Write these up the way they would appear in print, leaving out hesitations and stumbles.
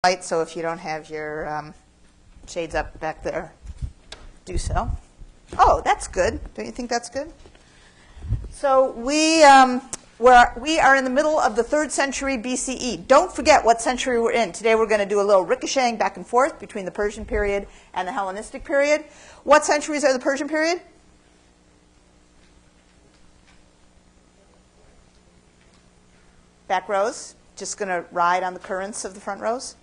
light, so if you don't have your shades up back there, do so. Oh, that's good. Don't you think that's good? So we are in the middle of the 3rd century BCE. Don't forget what century we're in. Today we're going to do a little ricocheting back and forth between the Persian period and the Hellenistic period. What centuries are the Persian period? Back rows. Just going to ride on the currents of the front rows?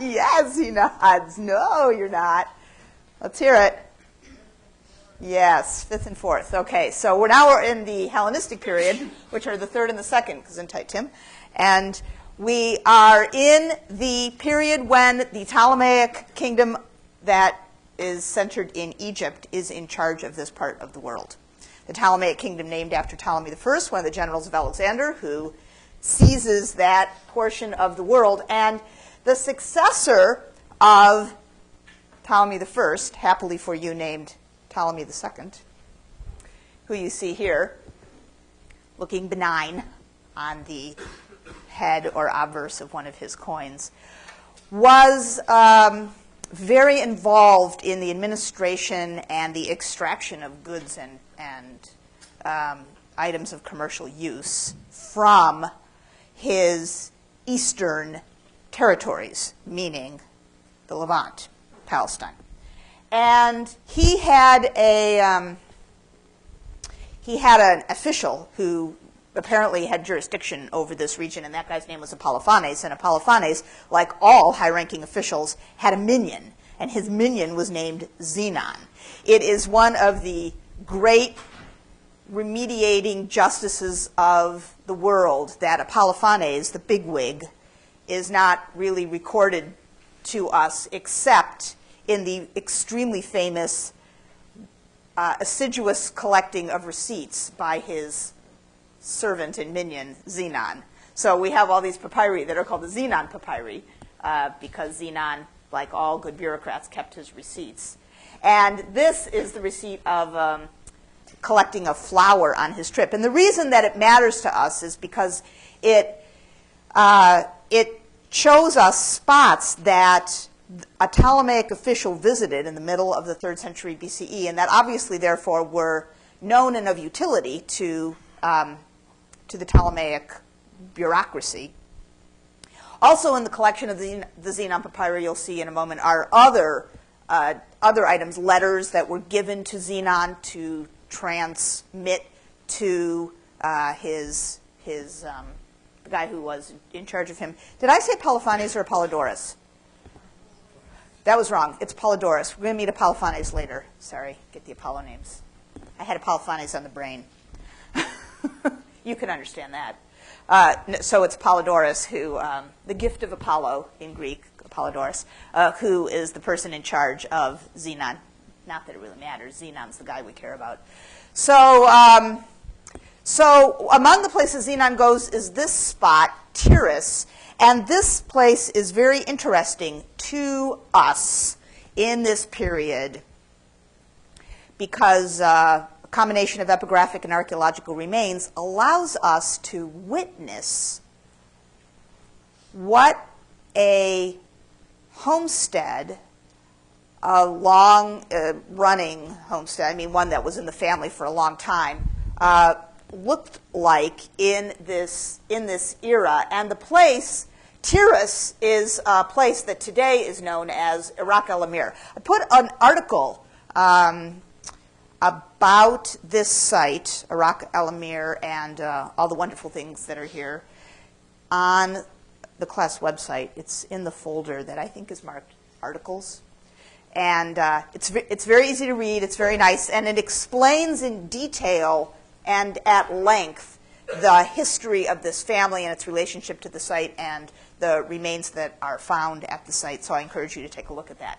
Yes, he nods. No, you're not. Let's hear it. Yes, 5th and 4th. Okay, so we're in the Hellenistic period, which are the 3rd and the 2nd, because in tight Tim. And we are in the period when the Ptolemaic kingdom that is centered in Egypt is in charge of this part of the world. The Ptolemaic kingdom named after Ptolemy I, one of the generals of Alexander, who seizes that portion of the world. And the successor of Ptolemy I, happily for you named Ptolemy II, who you see here, looking benign on the head or obverse of one of his coins, was very involved in the administration and the extraction of goods and items of commercial use from his eastern territories, meaning the Levant, Palestine. And he had an official who apparently had jurisdiction over this region, and that guy's name was Apolophanes. And Apolophanes, like all high-ranking officials, had a minion, and his minion was named Zenon. It is one of the great remediating justices of the world that Apolophanes, the bigwig, is not really recorded to us except in the extremely famous assiduous collecting of receipts by his servant and minion, Zenon. So we have all these papyri that are called the Zenon papyri because Zenon, like all good bureaucrats, kept his receipts. And this is the receipt of collecting a flour on his trip. And the reason that it matters to us is because it shows us spots that a Ptolemaic official visited in the middle of the 3rd century BCE, and that obviously, therefore, were known and of utility to the Ptolemaic bureaucracy. Also in the collection of the Zenon papyri, you'll see in a moment, are other items, letters that were given to Zenon to transmit to the guy who was in charge of him. Did I say Apollophanes or Apollodorus? That was wrong. It's Apollodorus. We're going to meet Apollophanes later. Sorry, get the Apollo names. I had Apollophanes on the brain. You can understand that. So it's Apollodorus, who, the gift of Apollo in Greek, Apollodorus, who is the person in charge of Zenon. Not that it really matters. Zenon's the guy we care about. So among the places Zenon goes is this spot, Tyrus. And this place is very interesting to us in this period because a combination of epigraphic and archaeological remains allows us to witness what a homestead, a long-running homestead, I mean one that was in the family for a long time, looked like in this era. And the place, Tyrus, is a place that today is known as Iraq el-Amir. I put an article about this site, Iraq el-Amir, and all the wonderful things that are here on the class website. It's in the folder that I think is marked articles. And it's very easy to read. It's very nice. And it explains in detail and at length the history of this family and its relationship to the site and the remains that are found at the site. So I encourage you to take a look at that.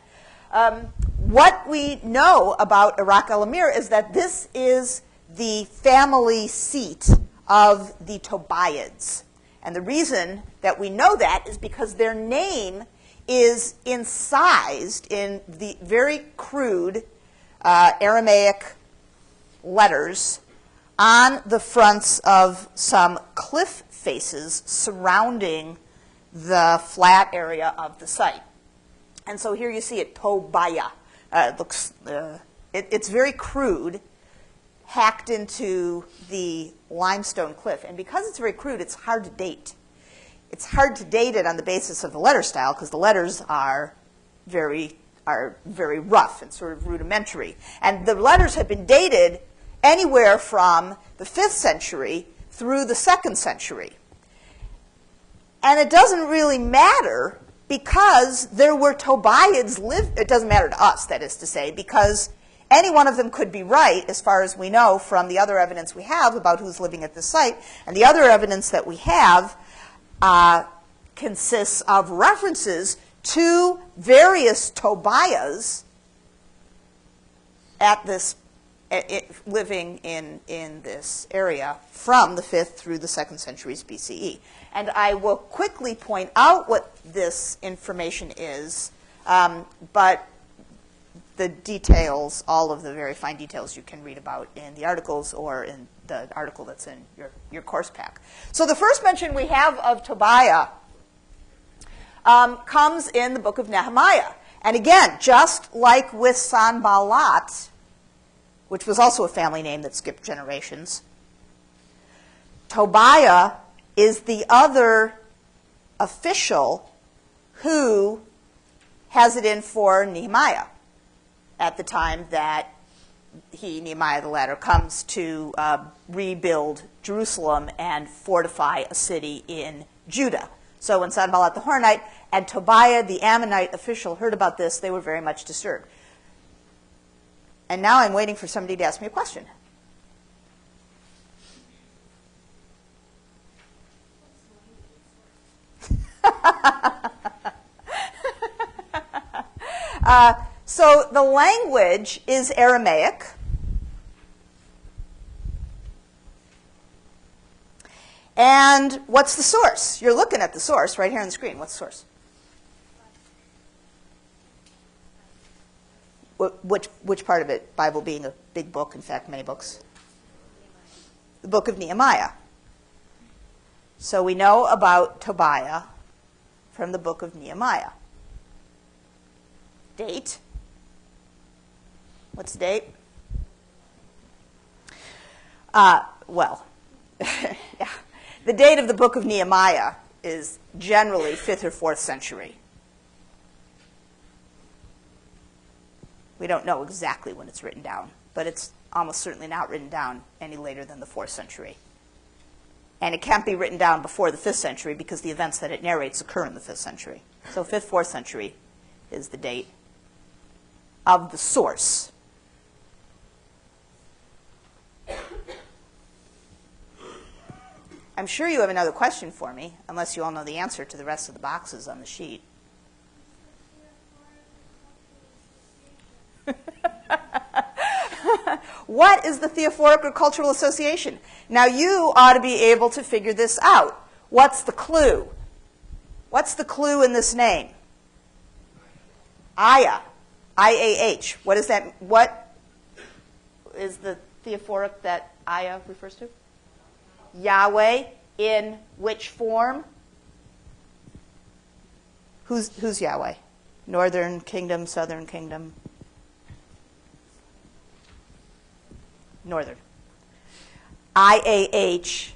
What we know about Iraq el-Amir is that this is the family seat of the Tobias. And the reason that we know that is because their name is incised in the very crude Aramaic letters on the fronts of some cliff faces surrounding the flat area of the site. And so here you see it, Tobias. It's very crude, hacked into the limestone cliff. And because it's very crude, it's hard to date. It's hard to date it on the basis of the letter style because the letters are very rough and sort of rudimentary. And the letters have been dated anywhere from the 5th century through the 2nd century. And it doesn't really matter because there were Tobias it doesn't matter to us, that is to say, because any one of them could be right as far as we know from the other evidence we have about who's living at this site. And the other evidence that we have consists of references to various Tobias at this living in this area from the 5th through the 2nd centuries BCE. And I will quickly point out what this information is, but the details, all of the very fine details you can read about in the articles or in the article that's in your course pack. So the first mention we have of Tobias comes in the book of Nehemiah. And again, just like with Sanballat, which was also a family name that skipped generations, Tobias is the other official who has it in for Nehemiah at the time that Nehemiah the latter, comes to rebuild Jerusalem and fortify a city in Judah. So when Sanballat the Horonite and Tobias the Ammonite official heard about this, they were very much disturbed. And now I'm waiting for somebody to ask me a question. So the language is Aramaic. And what's the source? You're looking at the source right here on the screen. What's the source? Which part of it? Bible being a big book, in fact, many books. The book of Nehemiah. So we know about Tobias from the book of Nehemiah. Date. What's the date? Well, yeah. The date of the book of Nehemiah is generally 5th or 4th century. We don't know exactly when it's written down, but it's almost certainly not written down any later than the 4th century. And it can't be written down before the 5th century because the events that it narrates occur in the 5th century. So 5th, 4th century is the date of the source. I'm sure you have another question for me, unless you all know the answer to the rest of the boxes on the sheet. What is the theophoric or cultural association? Now, you ought to be able to figure this out. What's the clue? What's the clue in this name? Aya. I-A-H. What is that? What is the theophoric that Aya refers to? Yahweh. In which form? Who's Yahweh? Northern kingdom, southern kingdom? Northern. IAH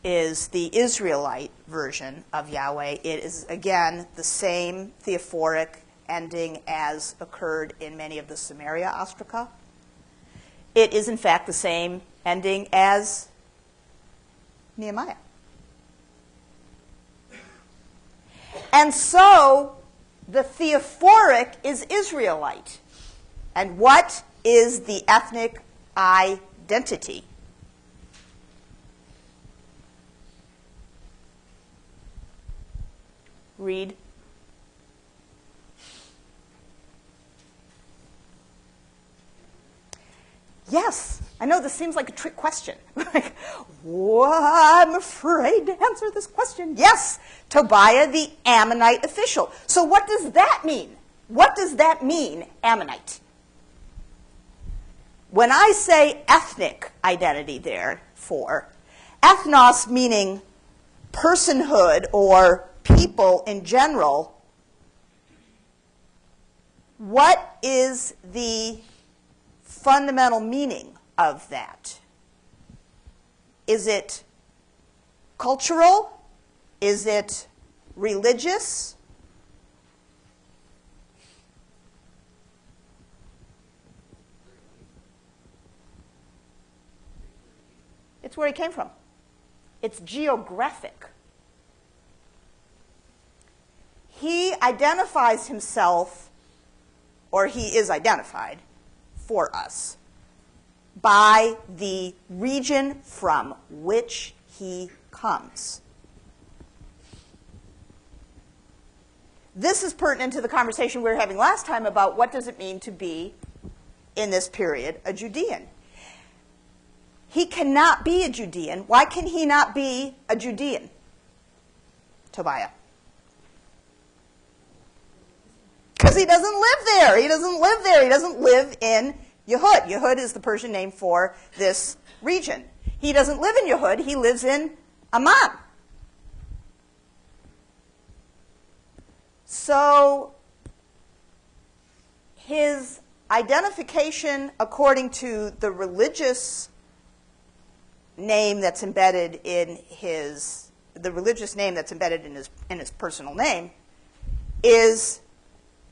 is the Israelite version of Yahweh. It is, again, the same theophoric ending as occurred in many of the Samaria ostraca. It is, in fact, the same ending as Nehemiah. And so the theophoric is Israelite. And what is the ethnic identity? Read. Yes, I know this seems like a trick question. Like, I'm afraid to answer this question. Yes, Tobias the Ammonite official. So what does that mean? What does that mean, Ammonite? When I say ethnic identity therefore, ethnos meaning personhood or people in general, what is the fundamental meaning of that? Is it cultural? Is it religious? It's where he came from. It's geographic. He identifies himself, or he is identified for us, by the region from which he comes. This is pertinent to the conversation we were having last time about what does it mean to be, in this period, a Judean. He cannot be a Judean. Why can he not be a Judean, Tobias? Because he doesn't live there. He doesn't live there. He doesn't live in Yehud. Yehud is the Persian name for this region. He doesn't live in Yehud. He lives in Amman. So his identification according to the religious name that's embedded in his personal name is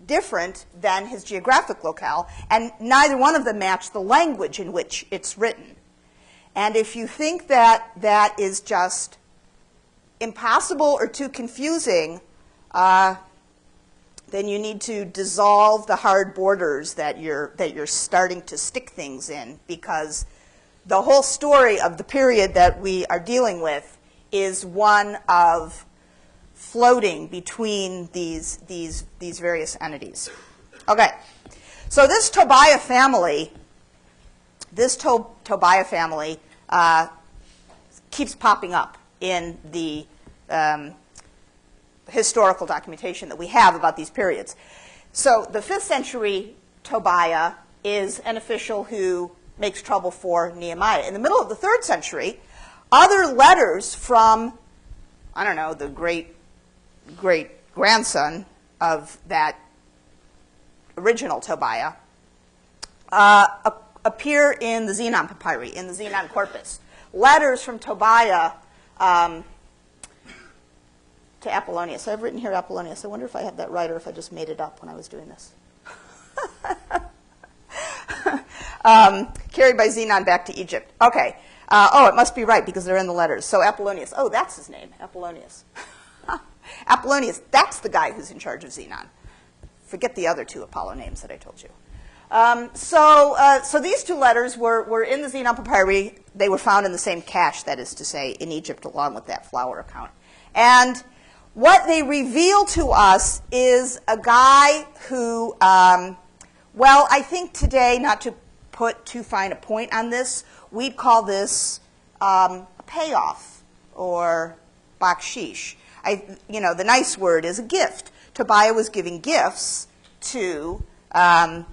different than his geographic locale, and neither one of them match the language in which it's written. And if you think that that is just impossible or too confusing, then you need to dissolve the hard borders that you're starting to stick things in, because the whole story of the period that we are dealing with is one of floating between these various entities. Okay, so this Tobias family, keeps popping up in the historical documentation that we have about these periods. So the 5th century Tobias is an official who makes trouble for Nehemiah. In the middle of the 3rd century, other letters from, I don't know, the great-grandson of that original Tobias appear in the Zenon papyri, in the Zenon corpus. Letters from Tobias to Apollonius. I've written here Apollonius. I wonder if I have that right or if I just made it up when I was doing this. Carried by Zenon back to Egypt. Okay. It must be right because they're in the letters. So Apollonius. Oh, that's his name, Apollonius. Apollonius, that's the guy who's in charge of Zenon. Forget the other 2 Apollo names that I told you. So these 2 letters were in the Zenon papyri. They were found in the same cache, that is to say, in Egypt, along with that flower account. And what they reveal to us is a guy who, well, I think today, not to put too fine a point on this, we'd call this a payoff or bakshish. The nice word is a gift. Tobias was giving gifts to the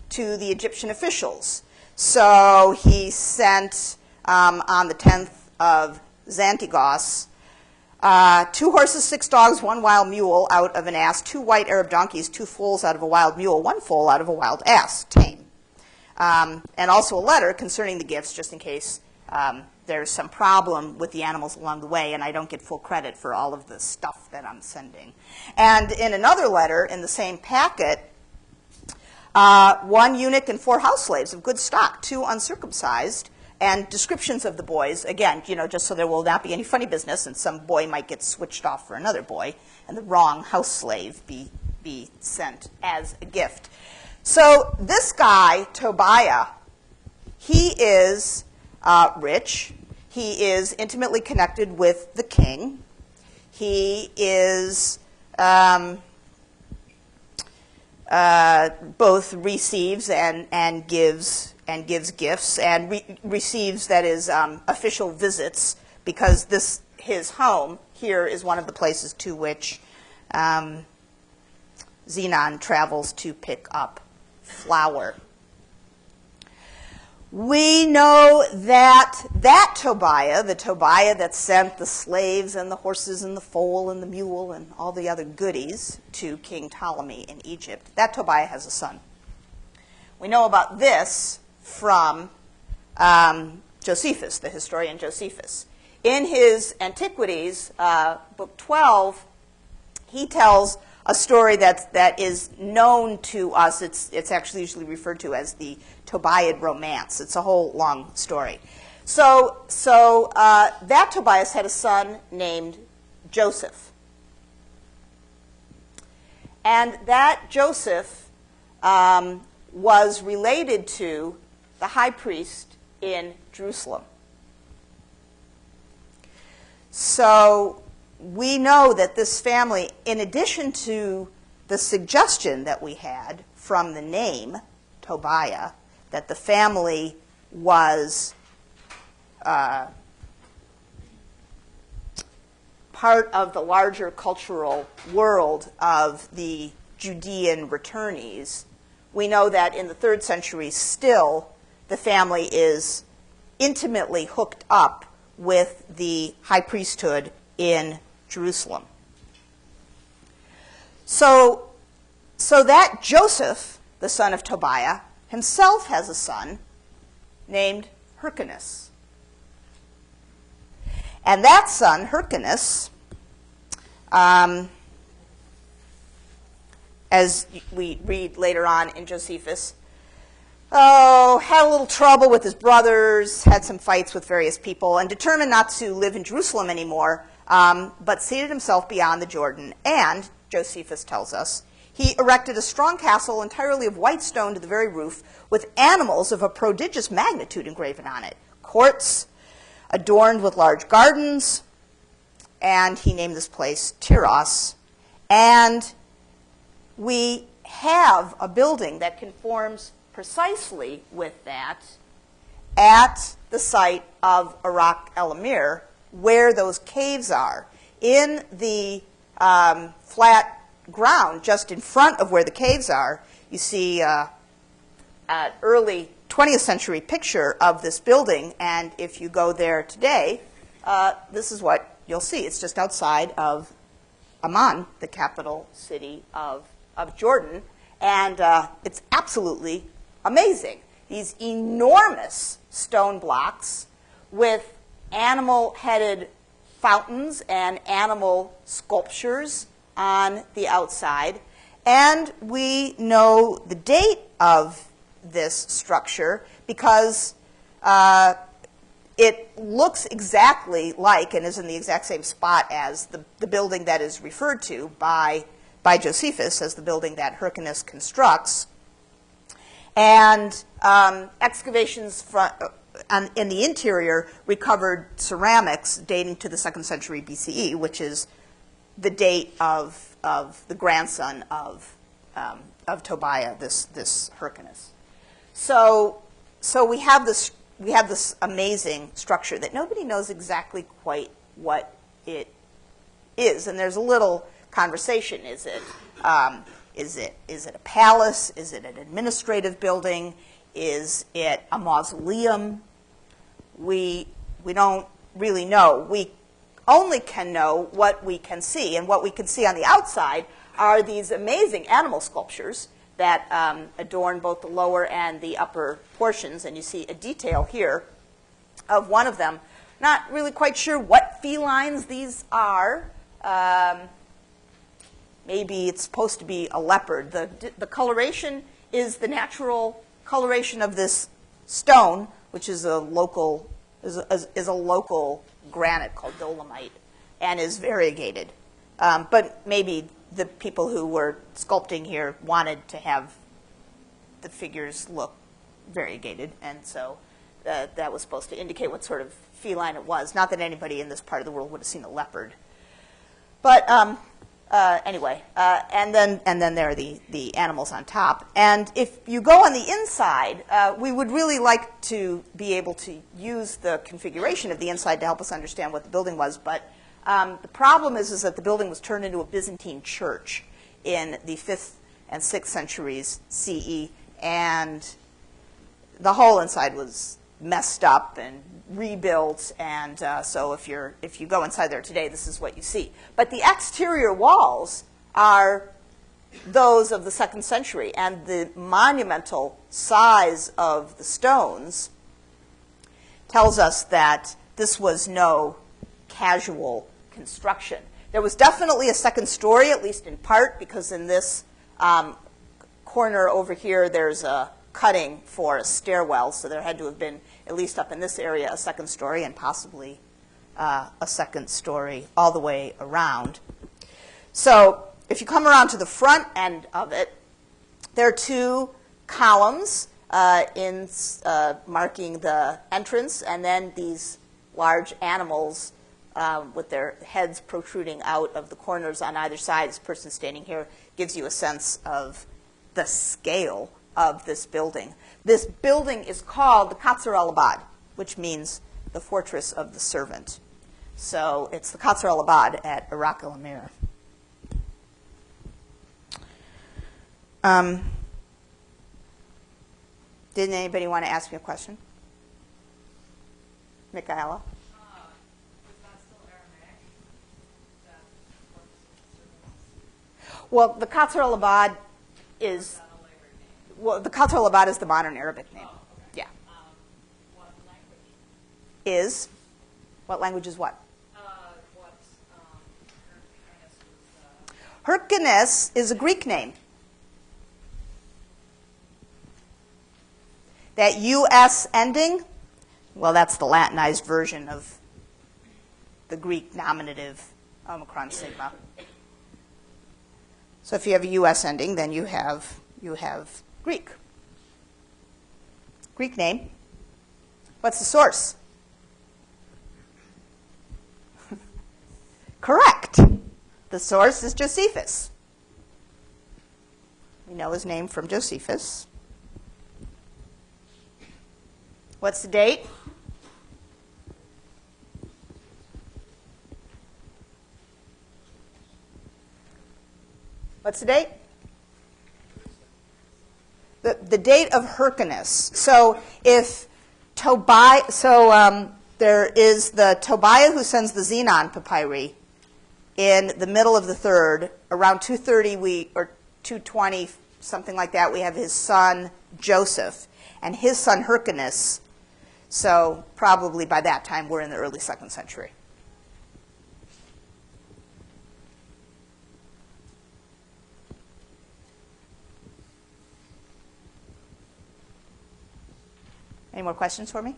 Egyptian officials. So he sent, on the 10th of Xanthigos, 2 horses, 6 dogs, 1 wild mule out of an ass, 2 white Arab donkeys, 2 foals out of a wild mule, 1 foal out of a wild ass, tame. And also a letter concerning the gifts, just in case there's some problem with the animals along the way and I don't get full credit for all of the stuff that I'm sending. And in another letter in the same packet, 1 eunuch and 4 house slaves of good stock, 2 uncircumcised, and descriptions of the boys, again, just so there will not be any funny business and some boy might get switched off for another boy and the wrong house slave be sent as a gift. So this guy, Tobias, he is rich. He is intimately connected with the king. He is both receives and gives gifts, and receives, that is, official visits, because his home here is one of the places to which Zenon travels to pick up flour. We know that Tobias, the Tobias that sent the slaves and the horses and the foal and the mule and all the other goodies to King Ptolemy in Egypt, that Tobias has a son. We know about this from Josephus, the historian Josephus. In his Antiquities, book 12, he tells a story that is known to us. It's actually usually referred to as the Tobiad romance. It's a whole long story. So that Tobias had a son named Joseph. And that Joseph was related to the high priest in Jerusalem. So we know that this family, in addition to the suggestion that we had from the name Tobiah, that the family was part of the larger cultural world of the Judean returnees, we know that in the 3rd century still the family is intimately hooked up with the high priesthood in Jerusalem. So that Joseph, the son of Tobiah, himself has a son named Hyrcanus. And that son, Hyrcanus, as we read later on in Josephus, had a little trouble with his brothers, had some fights with various people, and determined not to live in Jerusalem anymore, but seated himself beyond the Jordan. And, Josephus tells us, he erected a strong castle entirely of white stone to the very roof, with animals of a prodigious magnitude engraven on it, courts adorned with large gardens, and he named this place Tyros. And we have a building that conforms precisely with that at the site of Arak El Amir, where those caves are. In the flat ground just in front of where the caves are, you see an early 20th century picture of this building, and if you go there today, this is what you'll see. It's just outside of Amman, the capital city of Jordan, and it's absolutely amazing. These enormous stone blocks with animal-headed fountains and animal sculptures on the outside. And we know the date of this structure because it looks exactly like and is in the exact same spot as the building that is referred to by Josephus as the building that Hyrcanus constructs. And excavations in the interior recovered ceramics dating to the 2nd century BCE, which is the date of the grandson of Tobiah, this Hyrcanus. So we have this amazing structure that nobody knows exactly quite what it is, and there's a little conversation. Is it a palace? Is it an administrative building? Is it a mausoleum? We don't really know. We only can know what we can see, and what we can see on the outside are these amazing animal sculptures that adorn both the lower and the upper portions, and you see a detail here of one of them. Not really quite sure what felines these are. Maybe it's supposed to be a leopard. The coloration is the natural coloration of this stone, which is a local granite called dolomite, and is variegated. But maybe the people who were sculpting here wanted to have the figures look variegated, and so that was supposed to indicate what sort of feline it was. Not that anybody in this part of the world would have seen a leopard. But anyway, and then there are the animals on top. And if you go on the inside, we would really like to be able to use the configuration of the inside to help us understand what the building was. But the problem is that the building was turned into a Byzantine church in the 5th and 6th centuries CE, and the whole inside was messed up and rebuilt, and so if you go inside there today, this is what you see. But the exterior walls are those of the 2nd century, and the monumental size of the stones tells us that this was no casual construction. There was definitely a 2nd story, at least in part, because in this corner over here, there's a cutting for a stairwell, so there had to have been, at least up in this area, a 2nd story, and possibly a 2nd story all the way around. So if you come around to the front end of it, there are 2 columns marking the entrance, and then these large animals with their heads protruding out of the corners on either side. This person standing here gives you a sense of the scale of this building. This building is called the Qasr al-Abd, which means the fortress of the servant. So it's the Qasr al-Abd at Iraq al-Amir. Didn't anybody want to ask me a question? Michaela? Was that still Aramaic? That fortress of the servants? Well, the Qasr al-Abd is, well, the Qasr al-Abd is the modern Arabic name. Oh, okay. Yeah. What language? Is? What language is what? What Hyrcanus was... Hyrcanus is a Greek name. That US ending, well, that's the Latinized version of the Greek nominative Omicron sigma. So if you have a US ending, then you have Greek. Greek name. What's the source? Correct. The source is Josephus. We know his name from Josephus. What's the date? What's the date? The date of Hyrcanus. So if Tobias, there is the Tobias who sends the Xenon papyri in the middle of the 3rd, around 230 or 220, something like that. We have his son Joseph and his son Hyrcanus. So probably by that time, we're in the early 2nd century. Any more questions for me?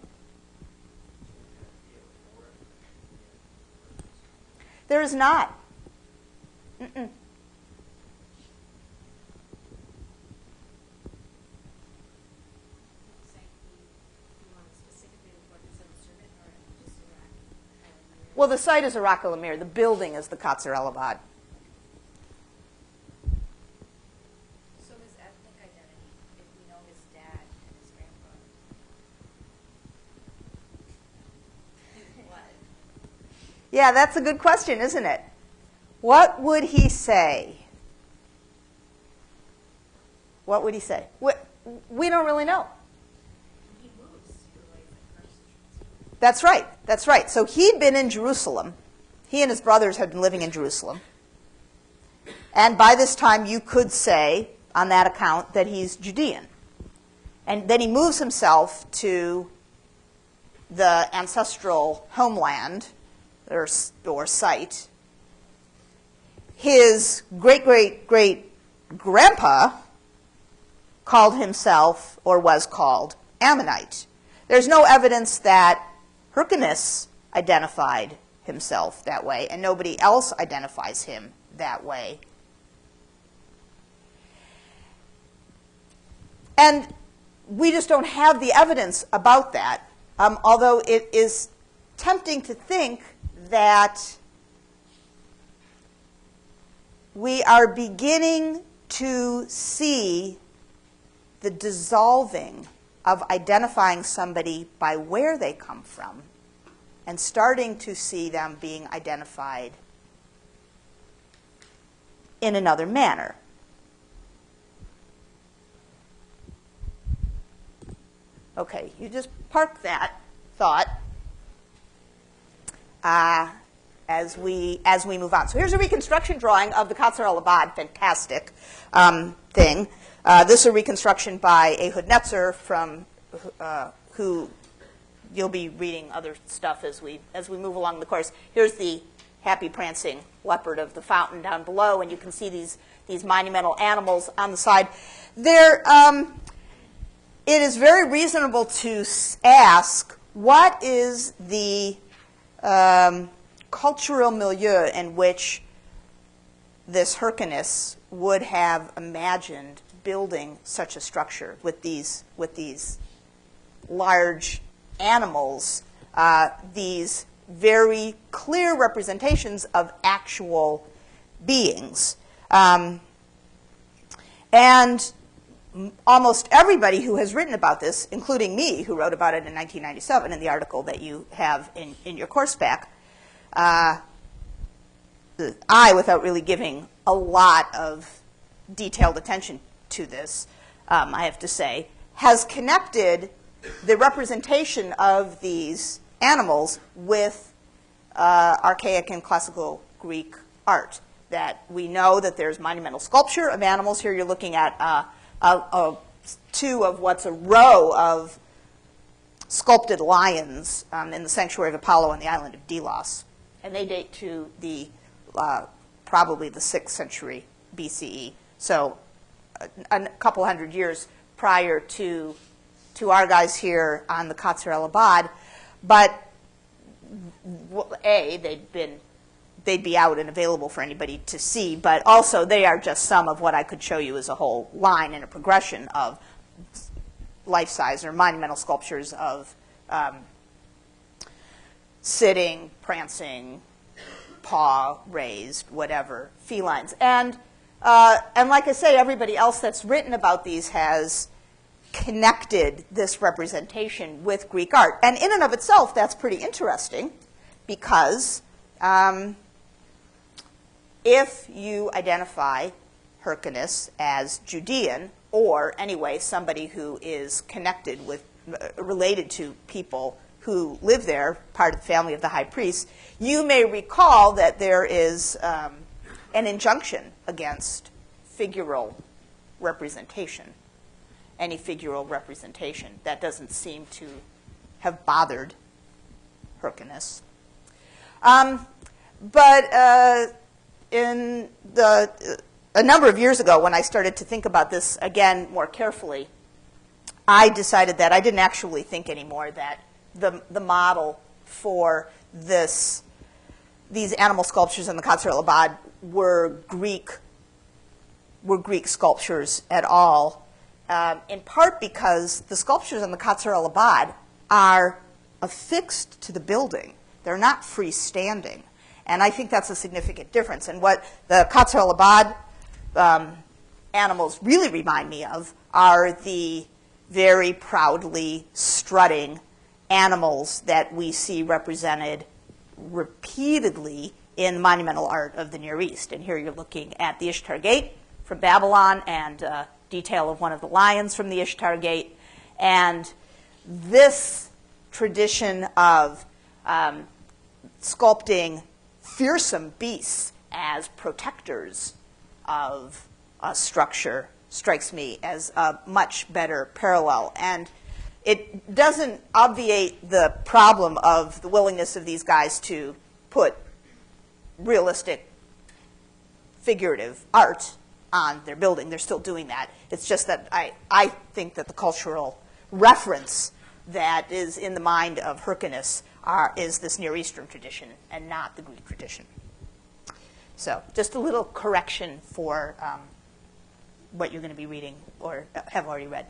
There is not. Mm-mm. Well, the site is Iraq al-Amir. The building is the Qasr al-Abd. So his ethnic identity, if we know his dad and his grandfather. What? Yeah, that's a good question, isn't it? What would he say? What would he say? We don't really know. He moves to like the first. That's right. That's right. So he'd been in Jerusalem. He and his brothers had been living in Jerusalem. And by this time, you could say, on that account, that he's Judean. And then he moves himself to the ancestral homeland, or site. His great-great-great-grandpa called himself, or was called, Ammonite. There's no evidence that Hyrcanus identified himself that way, and nobody else identifies him that way. And we just don't have the evidence about that, although it is tempting to think that we are beginning to see the dissolving of identifying somebody by where they come from and starting to see them being identified in another manner. Okay, you just park that thought as we move on. So here's a reconstruction drawing of the Qasr al-Abd, fantastic thing. This is a reconstruction by Ehud Netzer from who you'll be reading other stuff as we move along the course. Here's the happy prancing leopard of the fountain down below, and you can see these monumental animals on the side. It is very reasonable to ask, what is the cultural milieu in which this Hyrcanus would have imagined building such a structure with these large animals, these very clear representations of actual beings. And almost everybody who has written about this, including me, who wrote about it in 1997 in the article that you have in your course back, without really giving a lot of detailed attention to this, I have to say, has connected the representation of these animals with archaic and classical Greek art. That we know that there's monumental sculpture of animals. Here you're looking at two of what's a row of sculpted lions in the sanctuary of Apollo on the island of Delos. And they date to probably the 6th century BCE. So a couple hundred years prior to our guys here on the Qasr al-Abd. But they'd be out and available for anybody to see, but also they are just some of what I could show you as a whole line and a progression of life-size or monumental sculptures of sitting, prancing, paw raised, whatever, felines. And like I say, everybody else that's written about these has connected this representation with Greek art. And in and of itself, that's pretty interesting because if you identify Hyrcanus as Judean, or anyway, somebody who is connected with, related to people who live there, part of the family of the high priest, you may recall that there is an injunction against figural representation. Any figural representation. That doesn't seem to have bothered Hyrcanus. But a number of years ago, when I started to think about this again more carefully, I decided that I didn't actually think anymore that the model for these animal sculptures in the Qasr al-Abd were Greek sculptures at all. In part because the sculptures in the Qasr al-Abd are affixed to the building. They're not freestanding. And I think that's a significant difference. And what the Qasr al-Abd animals really remind me of are the very proudly strutting animals that we see represented repeatedly in monumental art of the Near East. And here you're looking at the Ishtar Gate from Babylon and detail of one of the lions from the Ishtar Gate. And this tradition of sculpting fearsome beasts as protectors of a structure strikes me as a much better parallel. And it doesn't obviate the problem of the willingness of these guys to put realistic figurative art on their building. They're still doing that. It's just that I think that the cultural reference that is in the mind of Hyrcanus is this Near Eastern tradition and not the Greek tradition. So just a little correction for what you're going to be reading or have already read.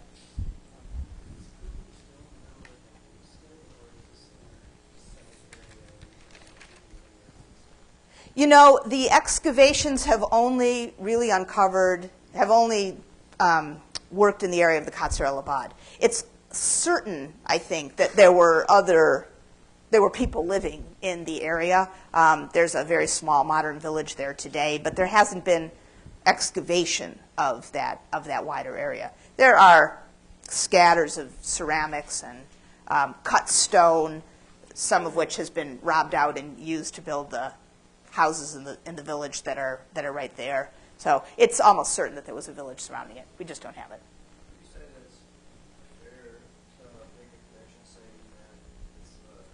You know, the excavations have only really worked in the area of the Qasr al-Abd. It's certain, I think, that there were people living in the area. There's a very small modern village there today, but there hasn't been excavation of that wider area. There are scatters of ceramics and cut stone, some of which has been robbed out and used to build the houses in the village that are right there. So it's almost certain that there was a village surrounding it. We just don't have it. You say that it's fair to make a connection saying that it's a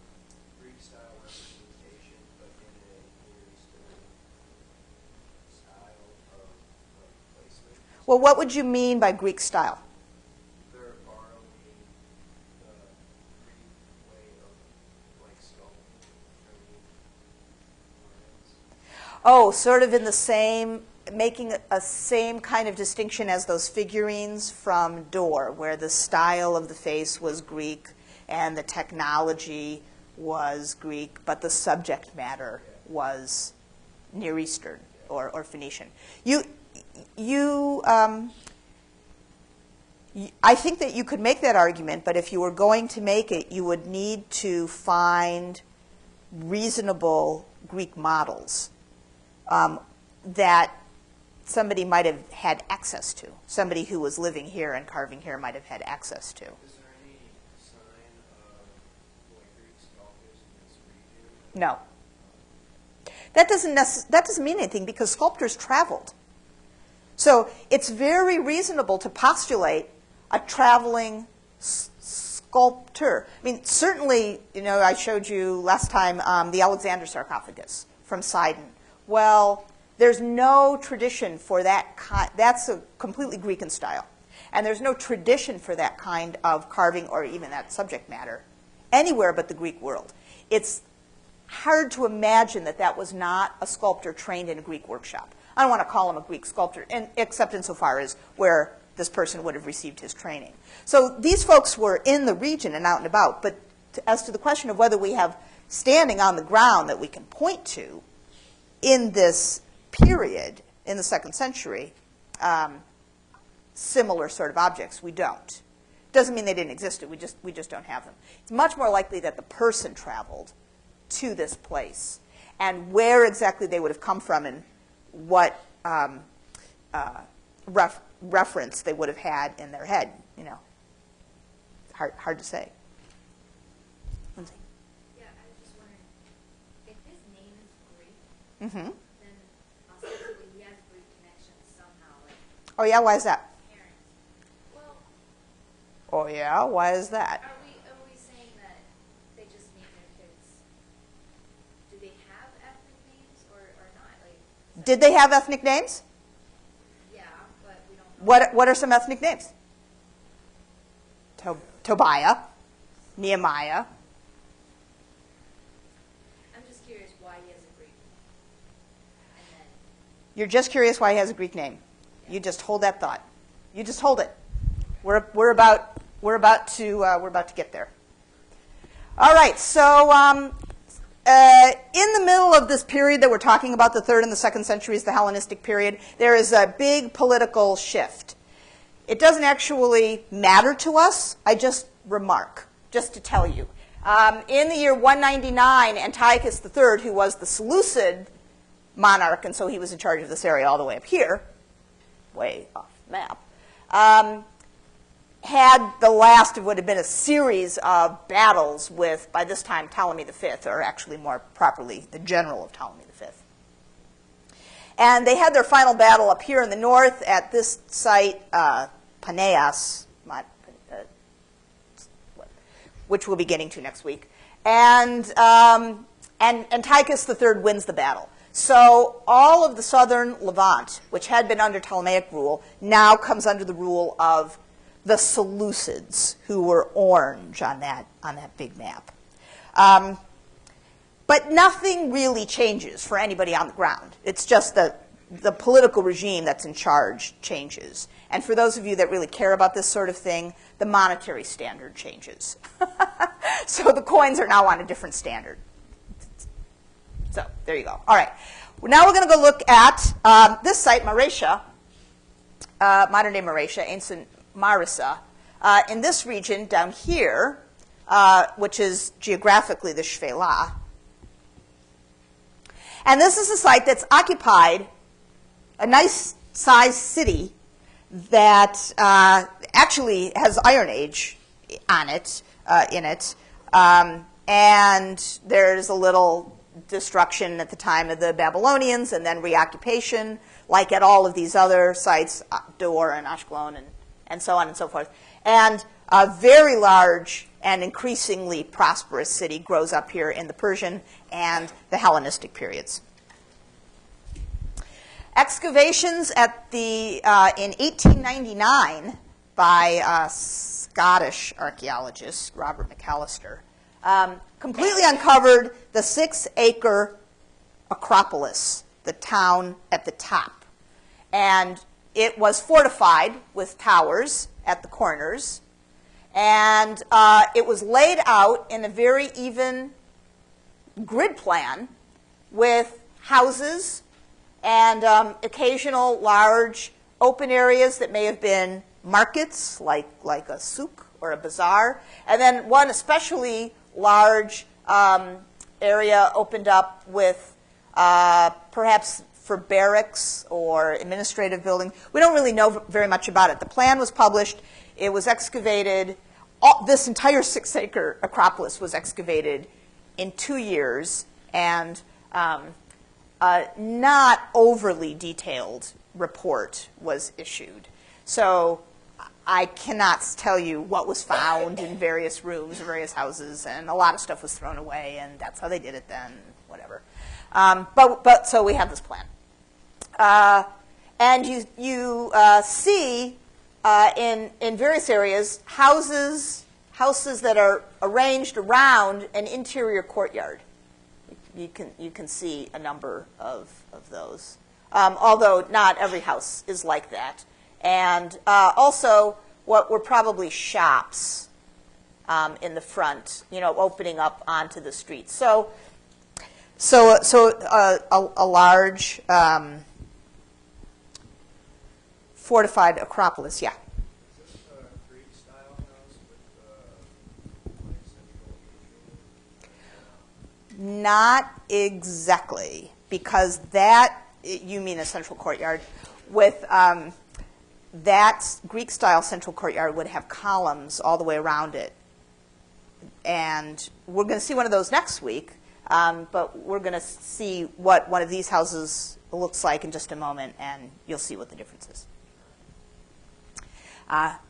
Greek-style representation, but in a Near Eastern style of placement. Well, what would you mean by Greek style? They're borrowing the Greek way of like sculpting, Oh, sort of in the same, making a same kind of distinction as those figurines from Dor, where the style of the face was Greek and the technology was Greek, but the subject matter was Near Eastern or Phoenician. I think that you could make that argument, but if you were going to make it, you would need to find reasonable Greek models that somebody might have had access to. Somebody who was living here and carving here might have had access to. Is there any sign of like Greek sculptors in this region? No. That doesn't mean anything because sculptors traveled. So it's very reasonable to postulate a traveling sculptor. I mean, certainly, I showed you last time the Alexander sarcophagus from Sidon. Well, there's no tradition for that kind. That's a completely Greek in style. And there's no tradition for that kind of carving or even that subject matter anywhere but the Greek world. It's hard to imagine that that was not a sculptor trained in a Greek workshop. I don't want to call him a Greek sculptor, except insofar as where this person would have received his training. So these folks were in the region and out and about. But as to the question of whether we have standing on the ground that we can point to in this period, in the 2nd century, similar sort of objects, we don't. Doesn't mean they didn't exist. We just don't have them. It's much more likely that the person traveled to this place, and where exactly they would have come from and what reference they would have had in their head. Hard to say. Lindsay? Yeah, I was just wondering, if his name is Greek, Mm-hmm. then ostensibly he has Greek connections somehow, like Oh yeah, why is that? parents. Well, Oh yeah, why is that? are we saying that they just name their kids? Do they have ethnic names or not? Like, Did they have ethnic names? yeah, but we don't know. What are some ethnic names? Tobias, Nehemiah. I'm just curious why he has a Greek. And then, You're just curious why he has a Greek name. You just hold that thought. You just hold it. We're about to get there. All right. So in the middle of this period that we're talking about, the 3rd and the 2nd centuries, the Hellenistic period, there is a big political shift. It doesn't actually matter to us. I just remark, just to tell you. In the year 199, Antiochus III, who was the Seleucid monarch, and so he was in charge of this area all the way up here, way off the map, had the last of what had been a series of battles with, by this time, Ptolemy V, or actually more properly, the general of Ptolemy V. And they had their final battle up here in the north at this site, Paneas, which we'll be getting to next week. And Antiochus III wins the battle. So all of the southern Levant, which had been under Ptolemaic rule, now comes under the rule of the Seleucids, who were orange on that big map. But nothing really changes for anybody on the ground. It's just the political regime that's in charge changes. And for those of you that really care about this sort of thing, the monetary standard changes. So the coins are now on a different standard. So there you go. All right. Now we're going to go look at this site, Marisa, modern-day Marisa, ancient Marisa, in this region down here, which is geographically the Shvela. And this is a site that's occupied, a nice-sized city that actually has Iron Age on it, in it. And there's a little destruction at the time of the Babylonians and then reoccupation, like at all of these other sites, Dor and Ashkelon and so on and so forth. And a very large and increasingly prosperous city grows up here in the Persian and the Hellenistic periods. Excavations at the, in 1899 by Scottish archaeologist Robert McAllister completely uncovered the 6-acre Acropolis, the town at the top. And it was fortified with towers at the corners. And it was laid out in a very even grid plan with houses and occasional large open areas that may have been markets, like a souk or a bazaar. And then one especially large area opened up with perhaps for barracks or administrative building. We don't really know very much about it. The plan was published. It was excavated. This entire 6-acre Acropolis was excavated in 2 years, and not overly detailed report was issued. So I cannot tell you what was found in various rooms or various houses, and a lot of stuff was thrown away, and that's how they did it then, whatever. But so we have this plan. And you see in various areas houses that are arranged around an interior courtyard. You can see a number of those, although not every house is like that. And also what were probably shops in the front, opening up onto the street. So a large fortified Acropolis, yeah. Is this a Greek-style house with like central heating? Not exactly, because that, you mean a central courtyard, with that Greek-style central courtyard would have columns all the way around it. And we're going to see one of those next week, but we're going to see what one of these houses looks like in just a moment, and you'll see what the difference is.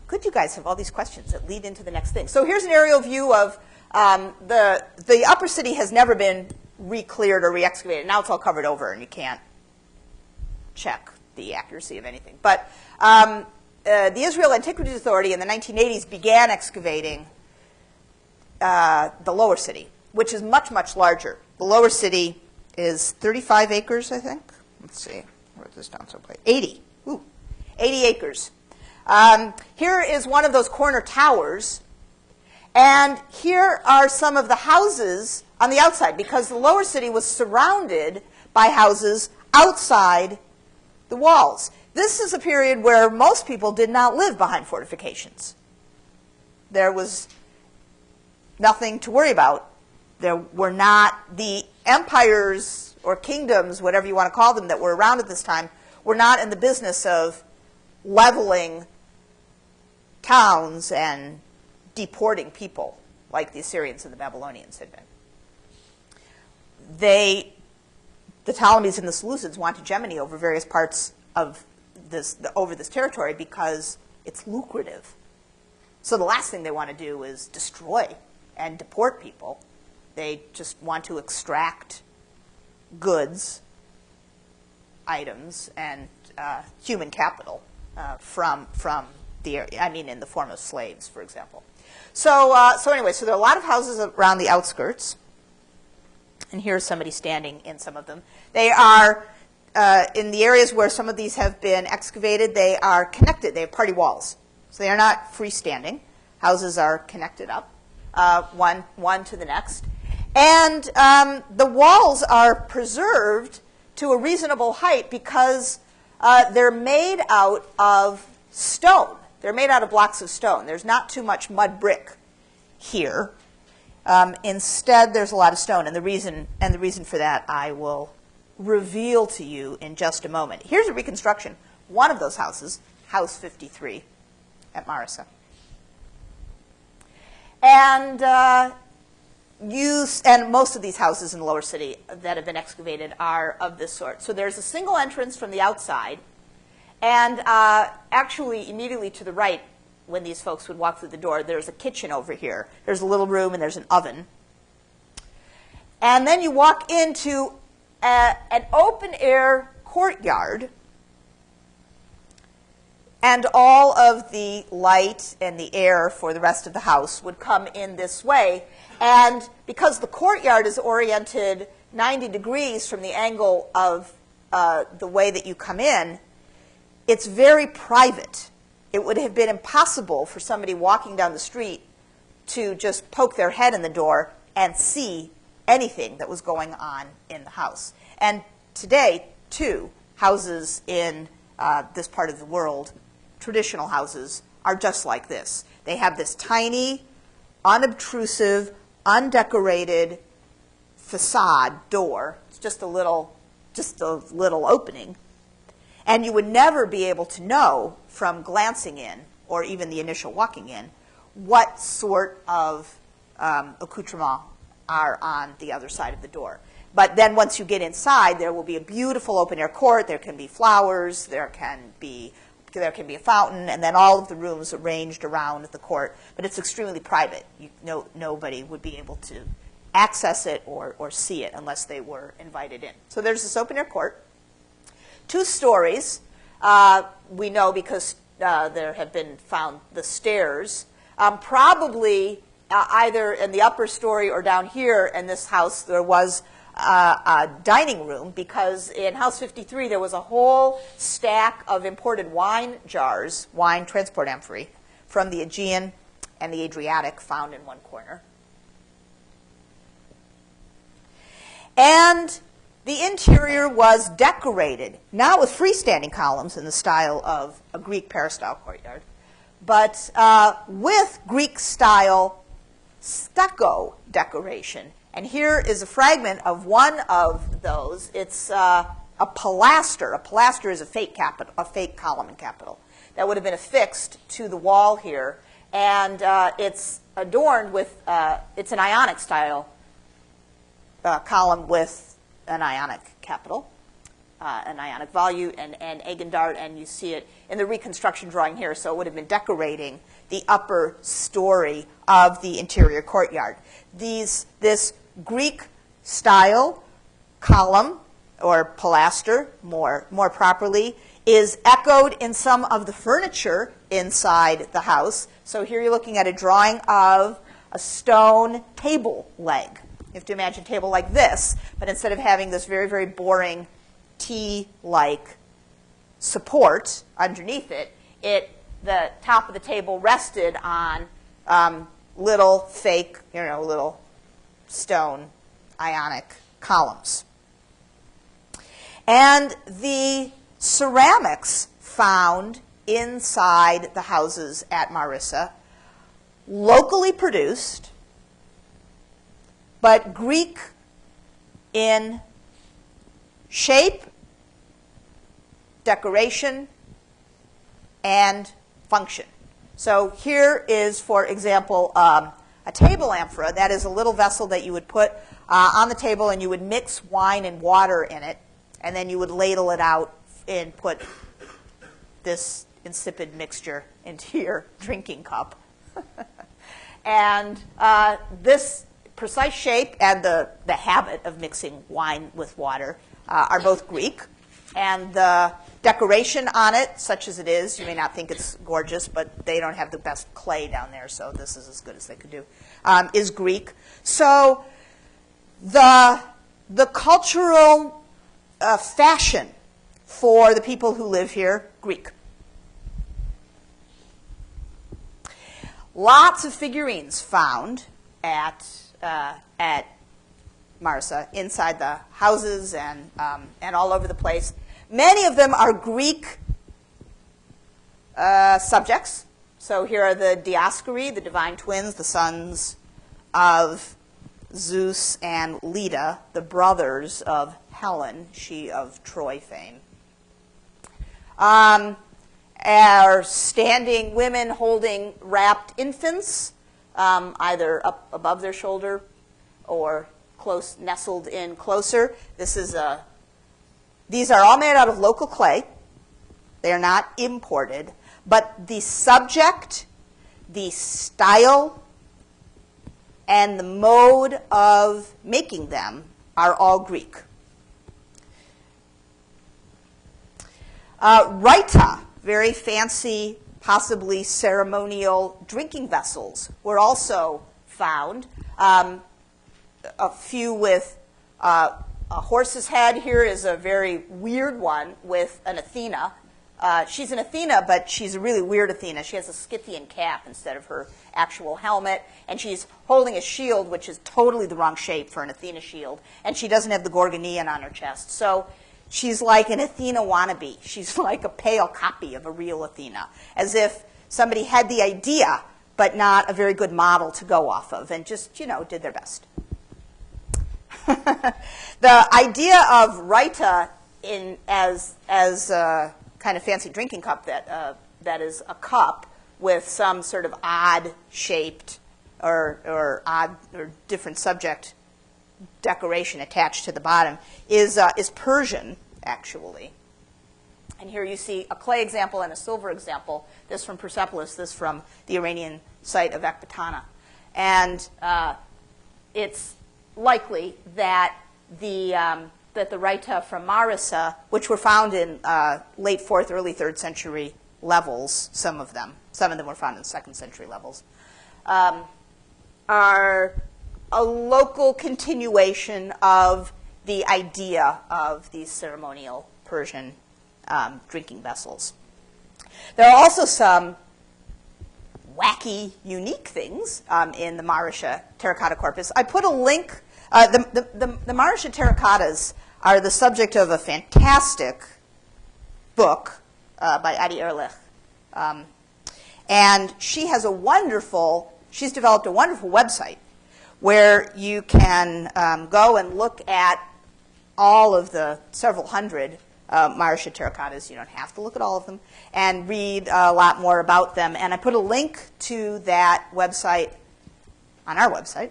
Good, you guys have all these questions that lead into the next thing. So here's an aerial view of the upper city has never been re-cleared or re-excavated. Now it's all covered over, and you can't check the accuracy of anything. But the Israel Antiquities Authority in the 1980s began excavating the lower city, which is much, much larger. The lower city is 35 acres, I think. Let's see. I wrote this down someplace. 80. Ooh, 80 acres. Here is one of those corner towers. And here are some of the houses on the outside, because the lower city was surrounded by houses outside the walls. This is a period where most people did not live behind fortifications. There was nothing to worry about. There were not the empires or kingdoms, whatever you want to call them, that were around at this time, were not in the business of leveling towns and deporting people like the Assyrians and the Babylonians had been. The Ptolemies and the Seleucids want hegemony over various parts of this territory because it's lucrative. So the last thing they want to do is destroy and deport people. They just want to extract goods, items, and human capital from the area. I mean, in the form of slaves, for example. So anyway, so there are a lot of houses around the outskirts. And here's somebody standing in some of them. They are, in the areas where some of these have been excavated, they are connected. They have party walls. So they are not freestanding. Houses are connected up, one to the next. And the walls are preserved to a reasonable height because they're made out of stone. They're made out of blocks of stone. There's not too much mud brick here. Instead, there's a lot of stone, and the reason for that I will reveal to you in just a moment. Here's a reconstruction. One of those houses, House 53, at Marisa. And most of these houses in the lower city that have been excavated are of this sort. So there's a single entrance from the outside, and actually immediately to the right, when these folks would walk through the door, there's a kitchen over here. There's a little room and there's an oven. And then you walk into an open-air courtyard, and all of the light and the air for the rest of the house would come in this way. And because the courtyard is oriented 90 degrees from the angle of the way that you come in, it's very private. It would have been impossible for somebody walking down the street to just poke their head in the door and see anything that was going on in the house. And today, too, houses in this part of the world, traditional houses, are just like this. They have this tiny, unobtrusive, undecorated facade door. It's just a little opening. And you would never be able to know from glancing in, or even the initial walking in, what sort of accoutrements are on the other side of the door. But then once you get inside, there will be a beautiful open-air court. There can be flowers. There can be a fountain, and then all of the rooms arranged around the court. But it's extremely private. Nobody would be able to access it or see it unless they were invited in. So there's this open-air court. 2 stories. We know because there have been found the stairs. Probably either in the upper story or down here in this house there was a dining room, because in House 53 there was a whole stack of imported wine jars, wine transport amphorae, from the Aegean and the Adriatic found in one corner. And the interior was decorated, not with freestanding columns in the style of a Greek peristyle courtyard, but with Greek-style stucco decoration. And here is a fragment of one of those. It's a pilaster. A pilaster is a fake column in capital that would have been affixed to the wall here. And it's adorned with, it's an Ionic style column with an Ionic capital, an Ionic volute, and Agendart, and you see it in the reconstruction drawing here. So it would have been decorating the upper story of the interior courtyard. This Greek-style column, or pilaster, more properly, is echoed in some of the furniture inside the house. So here you're looking at a drawing of a stone table leg. You have to imagine a table like this, but instead of having this very, very boring T-like support underneath it, the top of the table rested on little fake, little stone Ionic columns. And the ceramics found inside the houses at Marisa, locally produced, but Greek in shape, decoration, and function. So here is, for example, a table amphora. That is a little vessel that you would put on the table, and you would mix wine and water in it, and then you would ladle it out and put this insipid mixture into your drinking cup. And this precise shape and the habit of mixing wine with water are both Greek. And the decoration on it, such as it is, you may not think it's gorgeous, but they don't have the best clay down there, so this is as good as they could do, is Greek. So the cultural fashion for the people who live here, Greek. Lots of figurines found at Marisa, inside the houses and all over the place. Many of them are Greek subjects. So here are the Dioscuri, the divine twins, the sons of Zeus and Leda, the brothers of Helen, she of Troy fame. are standing women holding wrapped infants, either up above their shoulder or close, nestled in closer. These are all made out of local clay. They are not imported. But the subject, the style, and the mode of making them are all Greek. Raita, very fancy, possibly ceremonial drinking vessels, were also found. A few with a horse's head. Here is a very weird one with an Athena. She's an Athena, but she's a really weird Athena. She has a Scythian cap instead of her actual helmet, and she's holding a shield, which is totally the wrong shape for an Athena shield, and she doesn't have the Gorgonean on her chest. So she's like an Athena wannabe. She's like a pale copy of a real Athena, as if somebody had the idea, but not a very good model to go off of, and just, did their best. The idea of Raita as a kind of fancy drinking cup that is a cup with some sort of odd-shaped or odd or different subject decoration attached to the bottom is Persian, actually. And here you see a clay example and a silver example. This from Persepolis, this from the Iranian site of Ecbatana. And it's likely that the Raita from Marisa, which were found in late 4th, early 3rd century levels, some of them were found in 2nd century levels, are a local continuation of the idea of these ceremonial Persian drinking vessels. There are also some wacky, unique things in the Marisa terracotta corpus. I put a link. The Marisa terracottas are the subject of a fantastic book by Adi Ehrlich. And she's developed a wonderful website where you can go and look at all of the several hundred Marisa terracottas. You don't have to look at all of them, and read a lot more about them. And I put a link to that website on our website.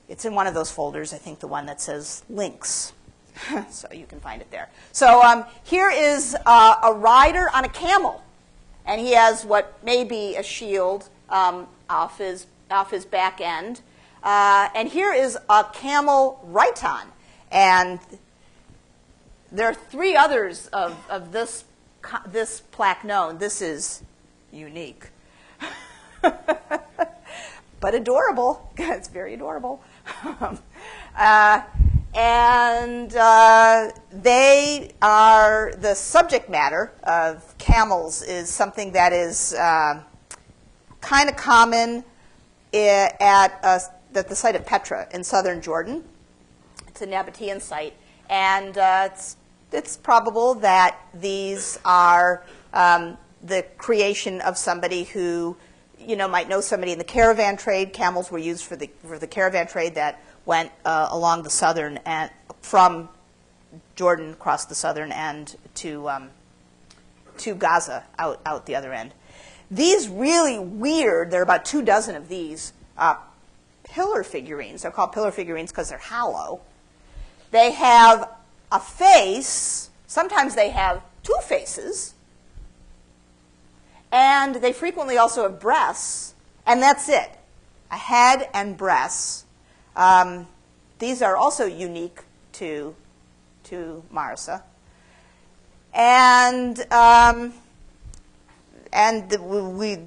It's in one of those folders, I think the one that says links. So you can find it there. So here is a rider on a camel, and he has what may be a shield off his back end. And here is a camel raitan. And there are 3 others of this plaque known. This is unique. But adorable. It's very adorable. And they are, the subject matter of camels is something that is kind of common at the site of Petra in southern Jordan. It's a Nabatean site. And it's probable that these are the creation of somebody who might know somebody in the caravan trade. Camels were used for the caravan trade that went along the southern and from Jordan across the southern end to Gaza out the other end. These really weird, there are about 24 of these pillar figurines. They're called pillar figurines because they're hollow. They have a face. Sometimes they have 2 faces. And they frequently also have breasts, and that's it. A head and breasts. These are also unique to Marisa. And we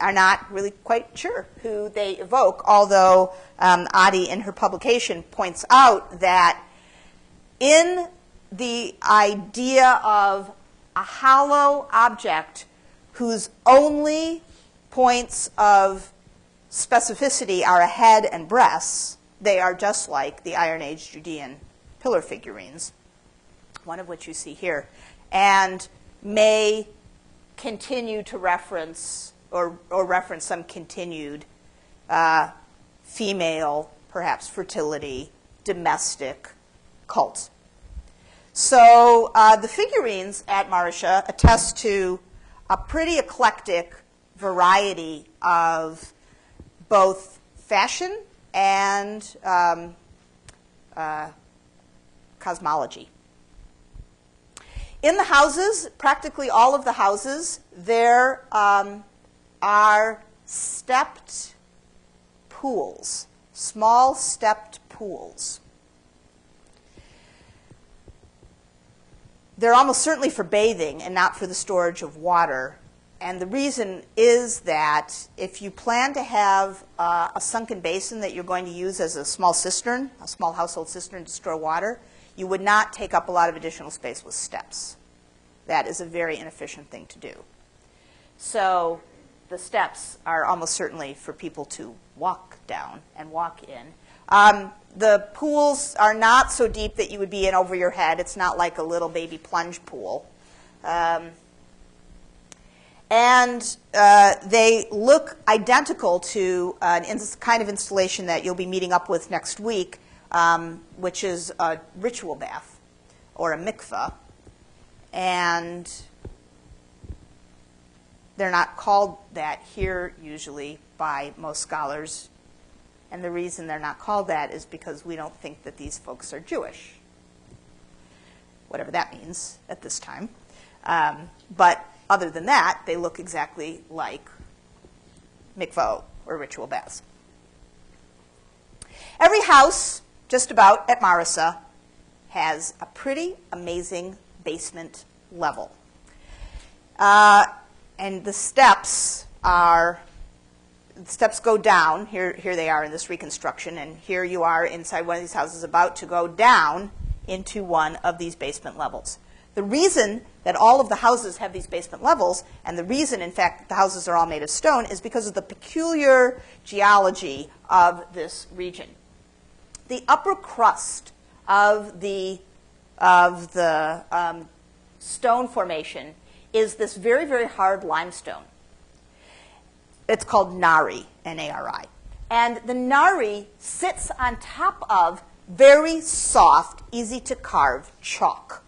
are not really quite sure who they evoke, although Adi in her publication points out that in the idea of a hollow object whose only points of specificity are a head and breasts, they are just like the Iron Age Judean pillar figurines, one of which you see here, and may continue to reference or reference some continued female, perhaps fertility, domestic cult. So the figurines at Marisa attest to a pretty eclectic variety of both fashion and cosmology. In the houses, practically all of the houses, there are stepped pools, small stepped pools. They're almost certainly for bathing and not for the storage of water. And the reason is that if you plan to have a sunken basin that you're going to use as a small cistern, a small household cistern to store water, you would not take up a lot of additional space with steps. That is a very inefficient thing to do. So the steps are almost certainly for people to walk down and walk in. The pools are not so deep that you would be in over your head. It's not like a little baby plunge pool. And they look identical to an kind of installation that you'll be meeting up with next week, which is a ritual bath or a mikveh. And they're not called that here usually by most scholars. And the reason they're not called that is because we don't think that these folks are Jewish, whatever that means at this time. But other than that, they look exactly like mikveh or ritual baths. Every house, just about, at Marisa has a pretty amazing basement level. And the steps go down. Here they are in this reconstruction, and here you are inside one of these houses about to go down into one of these basement levels. The reason that all of the houses have these basement levels, and the reason, in fact, the houses are all made of stone, is because of the peculiar geology of this region. The upper crust of the stone formation is this very, very hard limestone. It's called Nari, N-A-R-I. And the Nari sits on top of very soft, easy to carve chalk.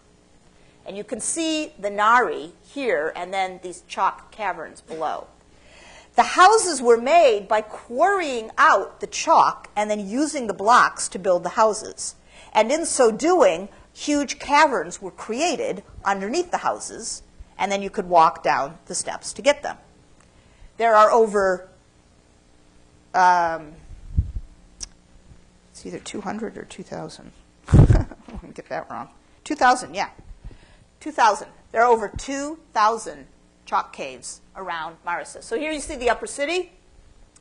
And you can see the Nari here and then these chalk caverns below. The houses were made by quarrying out the chalk and then using the blocks to build the houses. And in so doing, huge caverns were created underneath the houses, and then you could walk down the steps to get them. There are over, it's either 200 or 2,000. I'm going to get that wrong. 2,000, yeah. 2,000. There are over 2,000 chalk caves around Marisa. So here you see the upper city.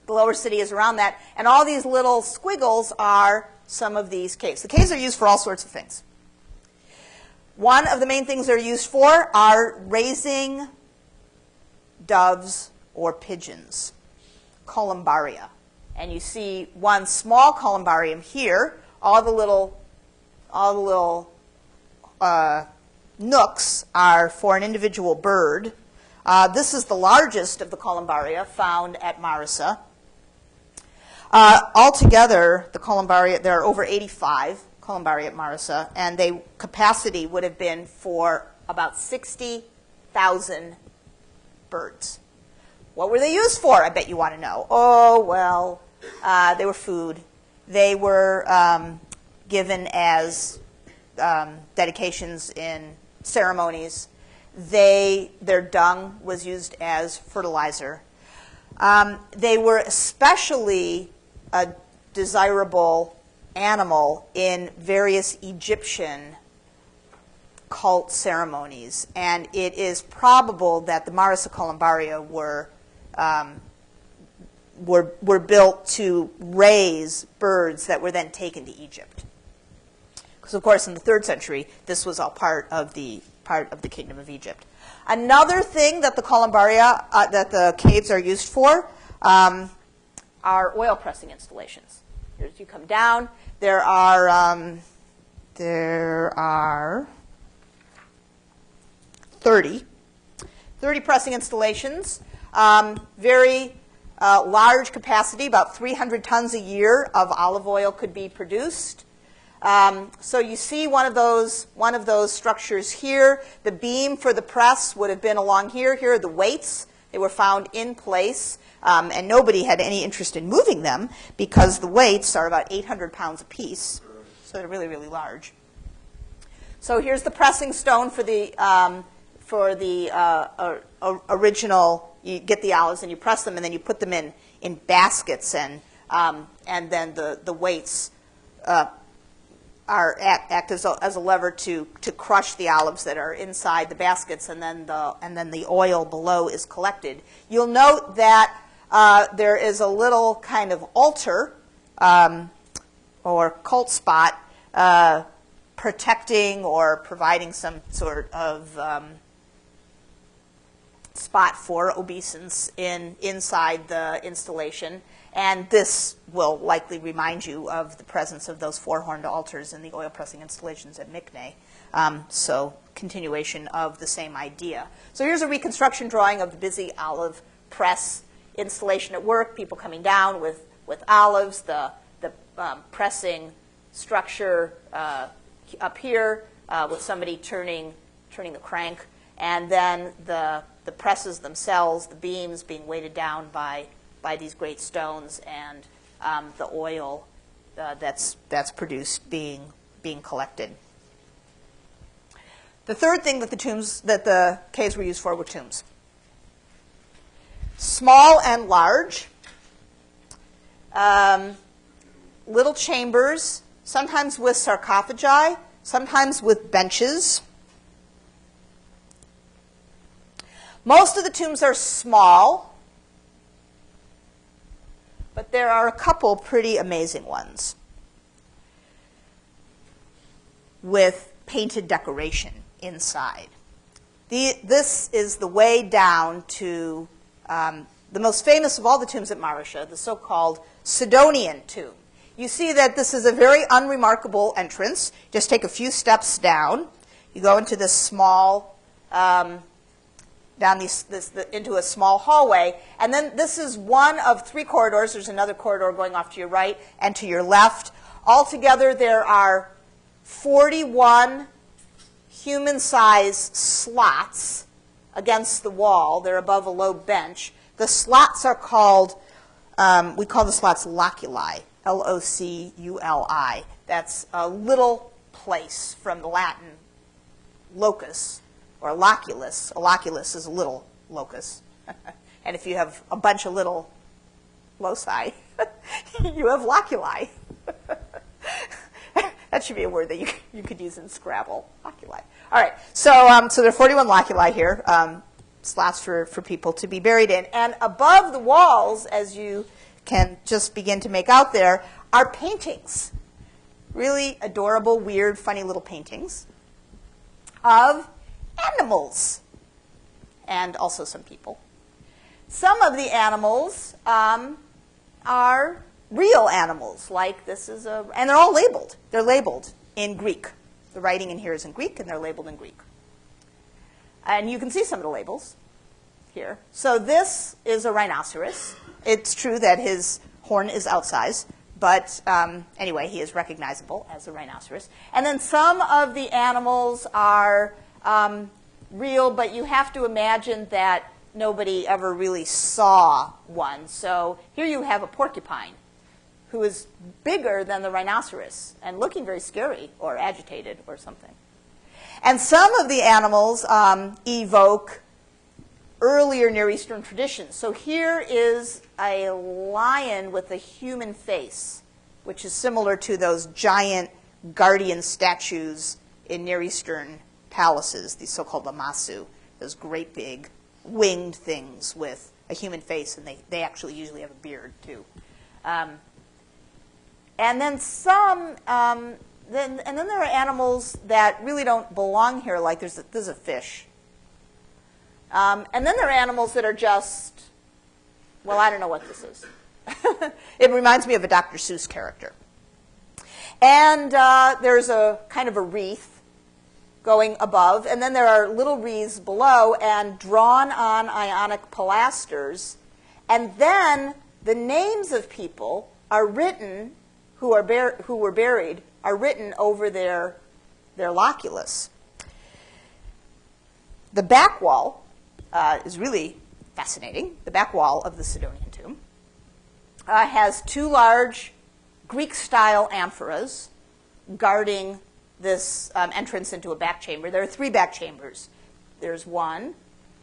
The lower city is around that. And all these little squiggles are some of these caves. The caves are used for all sorts of things. One of the main things they're used for are raising doves or pigeons, columbaria. And you see one small columbarium here. All the little nooks are for an individual bird. This is the largest of the columbaria found at Marisa. Altogether, the columbaria, there are over 85 columbaria at Marisa, and their capacity would have been for about 60,000 birds. What were they used for? I bet you want to know. Oh, well, they were food. They were given as dedications in ceremonies. Their dung was used as fertilizer. They were especially a desirable animal in various Egyptian cult ceremonies, and it is probable that the Marisa columbaria were built to raise birds that were then taken to Egypt. Because of course, in the 3rd century, this was all part of the kingdom of Egypt. Another thing that the columbaria, that the caves are used for, are oil pressing installations. Here, as you come down, there are 30 pressing installations. Very large capacity, about 300 tons a year of olive oil could be produced. So you see one of those structures here. The beam for the press would have been along here. Here are the weights. They were found in place, and nobody had any interest in moving them because the weights are about 800 pounds apiece, so they're really, really large. So here's the pressing stone for the original. You get the olives and you press them, and then you put them in baskets, and then the weights act as a lever to crush the olives that are inside the baskets, and then the oil below is collected. You'll note that there is a little kind of altar or cult spot protecting or providing some sort of spot for obeisance inside the installation. And this will likely remind you of the presence of those four-horned altars in the oil pressing installations at Mycenae. So continuation of the same idea. So here's a reconstruction drawing of the busy olive press installation at work, people coming down with olives, the pressing structure up here with somebody turning the crank, and then the presses themselves, the beams being weighted down by these great stones, and the oil that's produced being collected. The third thing that the caves were used for were tombs. Small and large, little chambers, sometimes with sarcophagi, sometimes with benches. Most of the tombs are small, but there are a couple pretty amazing ones with painted decoration inside. This is the way down to the most famous of all the tombs at Marisa, the so-called Sidonian tomb. You see that this is a very unremarkable entrance. Just take a few steps down. You go into this small, into a small hallway, and then this is one of three corridors. There's another corridor going off to your right and to your left. Altogether, there are 41 human-sized slots against the wall. They're above a low bench. The slots are called, we call the slots loculi, L-O-C-U-L-I. That's a little place from the Latin locus, or loculus. A loculus is a little locus. And if you have a bunch of little loci, you have loculi. That should be a word that you could use in Scrabble, loculi. All right, so there are 41 loculi here, slots for people to be buried in. And above the walls, as you can just begin to make out there, are paintings. Really adorable, weird, funny little paintings of animals and also some people. Some of the animals are real animals, like this is and they're all labeled. They're labeled in Greek. The writing in here is in Greek, and they're labeled in Greek. And you can see some of the labels here. So this is a rhinoceros. It's true that his horn is outsized, but anyway, he is recognizable as a rhinoceros. And then some of the animals are real, but you have to imagine that nobody ever really saw one. So here you have a porcupine who is bigger than the rhinoceros and looking very scary or agitated or something. And some of the animals evoke earlier Near Eastern traditions. So here is a lion with a human face, which is similar to those giant guardian statues in Near Eastern palaces, these so-called lamassu, those great big winged things with a human face, and they actually usually have a beard too. And then then there are animals that really don't belong here, like there's a fish. And then there are animals that are just, well, I don't know what this is. It reminds me of a Dr. Seuss character. And there's a kind of a wreath going above, and then there are little wreaths below, and drawn on Ionic pilasters. And then the names of people are written who were buried are written over their loculus. The back wall is really fascinating. The back wall of the Sidonian tomb has two large Greek-style amphoras guarding this entrance into a back chamber. There are three back chambers. There's one,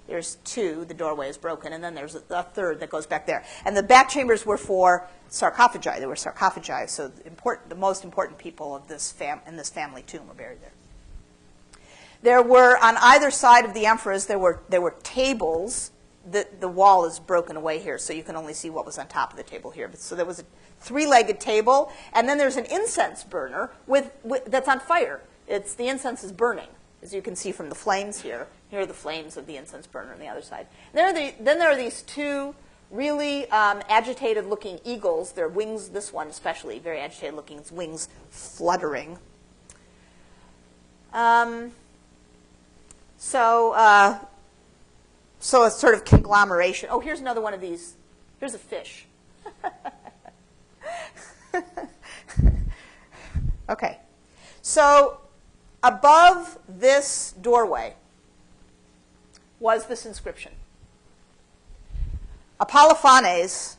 there's two, the doorway is broken, and then there's a third that goes back there. And the back chambers were for sarcophagi. They were sarcophagi, so the most important people of this in this family tomb were buried there. There were, on either side of the amphoras, there were tables. The wall is broken away here, so you can only see what was on top of the table here. So there was a three-legged table, and then there's an incense burner that's on fire. The incense is burning, as you can see from the flames here. Here are the flames of the incense burner on the other side. Then there are these two really agitated-looking eagles. Their wings, this one especially, very agitated-looking, its wings fluttering. So a sort of conglomeration. Oh, here's another one of these. Here's a fish. Okay. So above this doorway was this inscription. Apollophanes,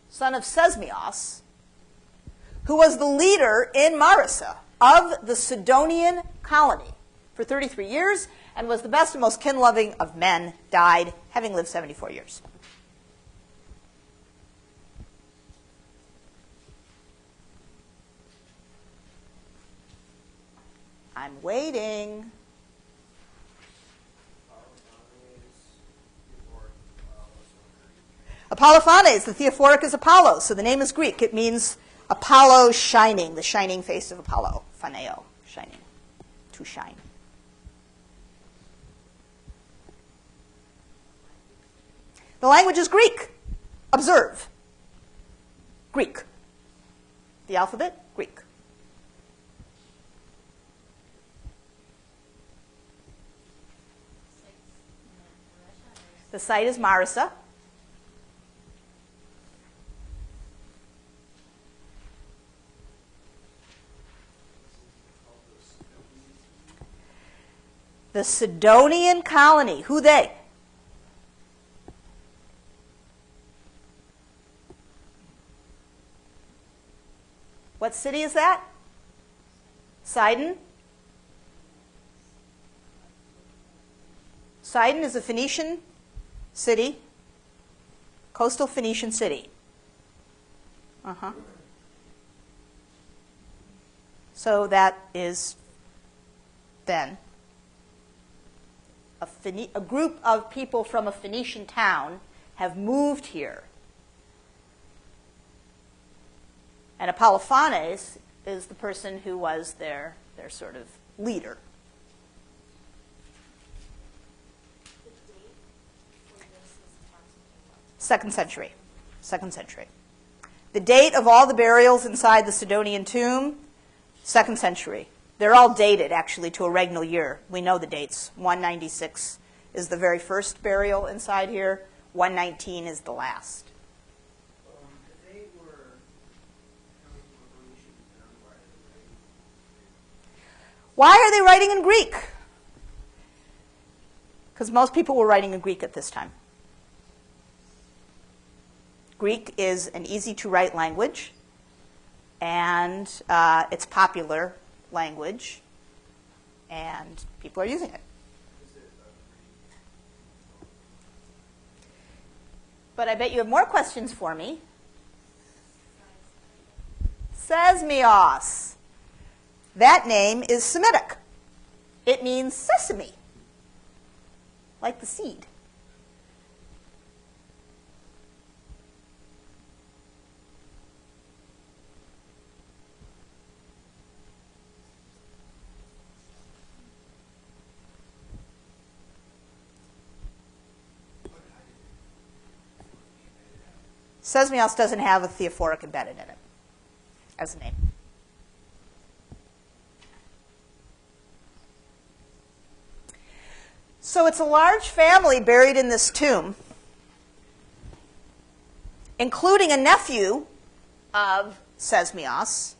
son of Sesmios, who was the leader in Marisa of the Sidonian colony for 33 years and was the best and most kin-loving of men, died, having lived 74 years. I'm waiting. Apollophanes, the Theophoric is Apollo, so the name is Greek. It means Apollo shining, the shining face of Apollo, phaneo, shining, to shine. The language is Greek. Observe. Greek. The alphabet, Greek. The site is Marisa. The Sidonian colony. Who they? What city is that? Sidon? Sidon is a Phoenician city, coastal Phoenician city. So that is then a group of people from a Phoenician town have moved here. And Apollophanes is the person who was their sort of leader. Second century. The date of all the burials inside the Sidonian tomb, 2nd century. They're all dated, actually, to a regnal year. We know the dates. 196 is the very first burial inside here. 119 is the last. If they were coming from a Phoenician town, Why are they writing in Greek? Because most people were writing in Greek at this time. Greek is an easy-to-write language, and it's popular language, and people are using it. But I bet you have more questions for me. Sesmios. That name is Semitic. It means sesame, like the seed. Sesmios doesn't have a Theophoric embedded in it as a name. So it's a large family buried in this tomb, including a nephew of Sesmios,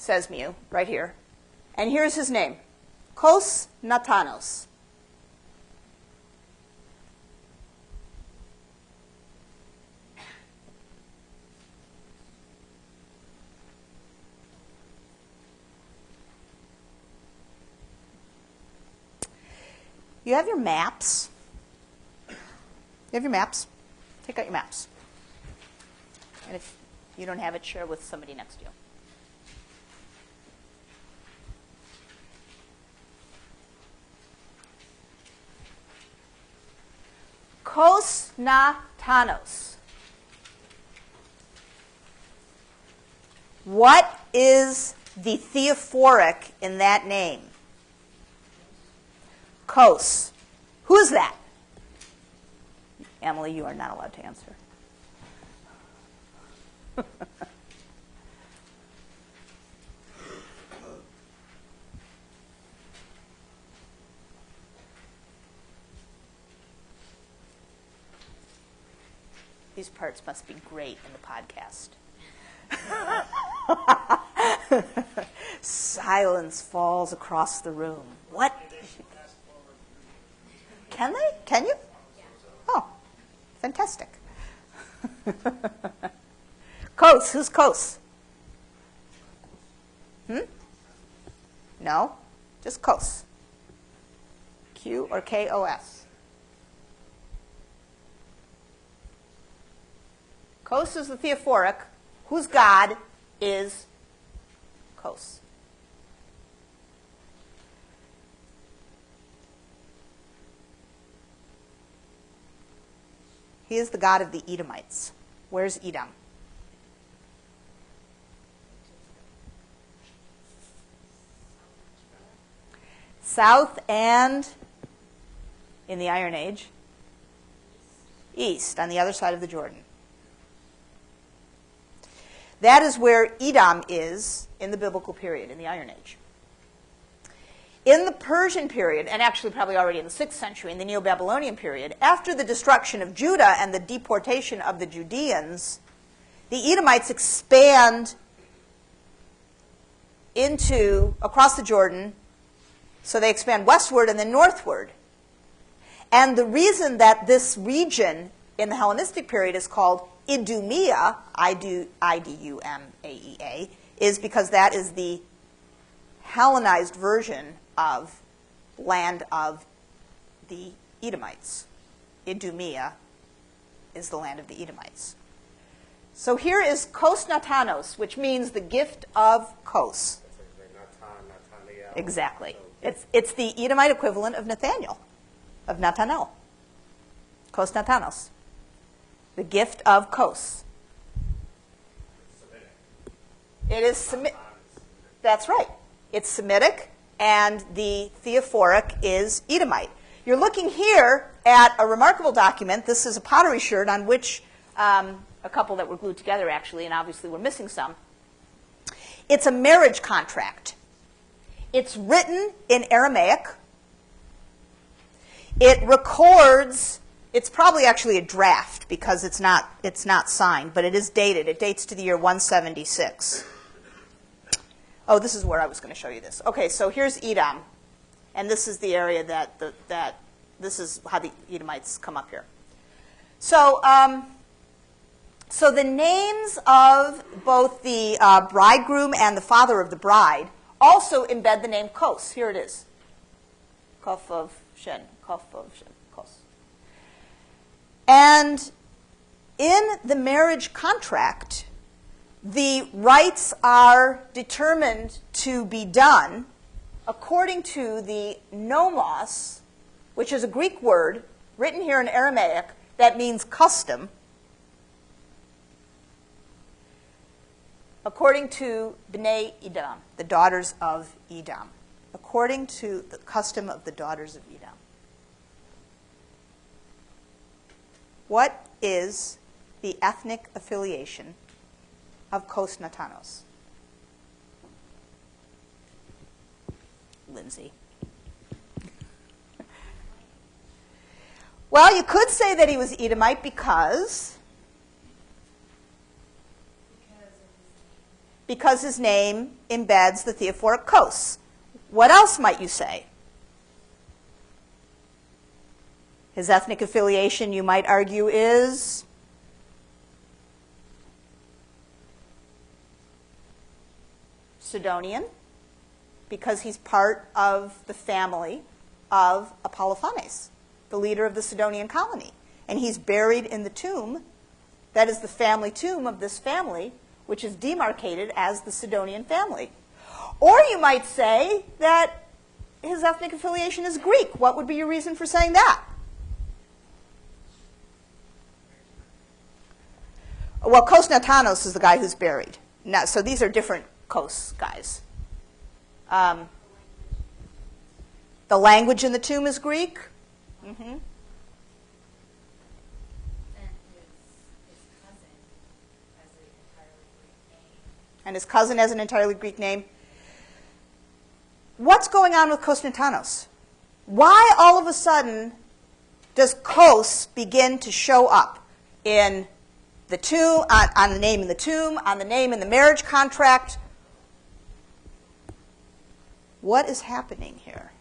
says mu, right here. And here's his name, Kos Natanos. You have your maps. You have your maps. Take out your maps. And if you don't have it, share with somebody next to you. Kos Natanos. What is the theophoric in that name? Kos. Who's that? Emily, you are not allowed to answer. These parts must be great in the podcast. Silence falls across the room. What? Can they? Can you? Oh, fantastic. Kos. Who's Kos? No, just Kos. Q or K-O-S. Kos is the theophoric, whose god is Kos. He is the god of the Edomites. Where's Edom? South and in the Iron Age, east, on the other side of the Jordan. That is where Edom is in the biblical period, in the Iron Age. In the Persian period, and actually probably already in the 6th century, in the Neo-Babylonian period, after the destruction of Judah and the deportation of the Judeans, the Edomites expand across the Jordan, so they expand westward and then northward. And the reason that this region in the Hellenistic period is called Idumea, I-D-U-M-A-E-A, is because that is the Hellenized version of land of the Edomites. Idumea is the land of the Edomites. So here is Kos Natanos, which means the gift of Kos. Exactly. It's the Edomite equivalent of Nathaniel, of Nathanael. Kos Natanos. The gift of Kos. It is Semitic. That's right. It's Semitic, and the theophoric is Edomite. You're looking here at a remarkable document. This is a pottery sherd on which a couple that were glued together, actually, and obviously we're missing some. It's a marriage contract. It's written in Aramaic. It records, it's probably actually a draft because it's not signed, but it is dated. It dates to the year 176. Oh, this is where I was going to show you this. Okay, so here's Edom, and this is the area that this is how the Edomites come up here. So, so the names of both the bridegroom and the father of the bride also embed the name Kos. Here it is. Kof of Shen. Kof of Shen. Kos. And in the marriage contract, the rites are determined to be done according to the nomos, which is a Greek word written here in Aramaic that means custom, according to Bnei Edom, the daughters of Edom, according to the custom of the daughters of Edom. What is the ethnic affiliation of Kos Natanos? Lindsay. Well, you could say that he was Edomite because because his name embeds the theophoric kos. What else might you say? His ethnic affiliation, you might argue, is Sidonian, because he's part of the family of Apollophanes, the leader of the Sidonian colony. And he's buried in the tomb that is the family tomb of this family, which is demarcated as the Sidonian family. Or you might say that his ethnic affiliation is Greek. What would be your reason for saying that? Well, Kos Natanos is the guy who's buried. Now, so these are different Kos guys. The language in the tomb is Greek. Mm-hmm. And his cousin has an entirely Greek name. What's going on with Kos Natanos? Why all of a sudden does Kos begin to show up in the tomb, on the name in the tomb, on the name in the marriage contract? What is happening here?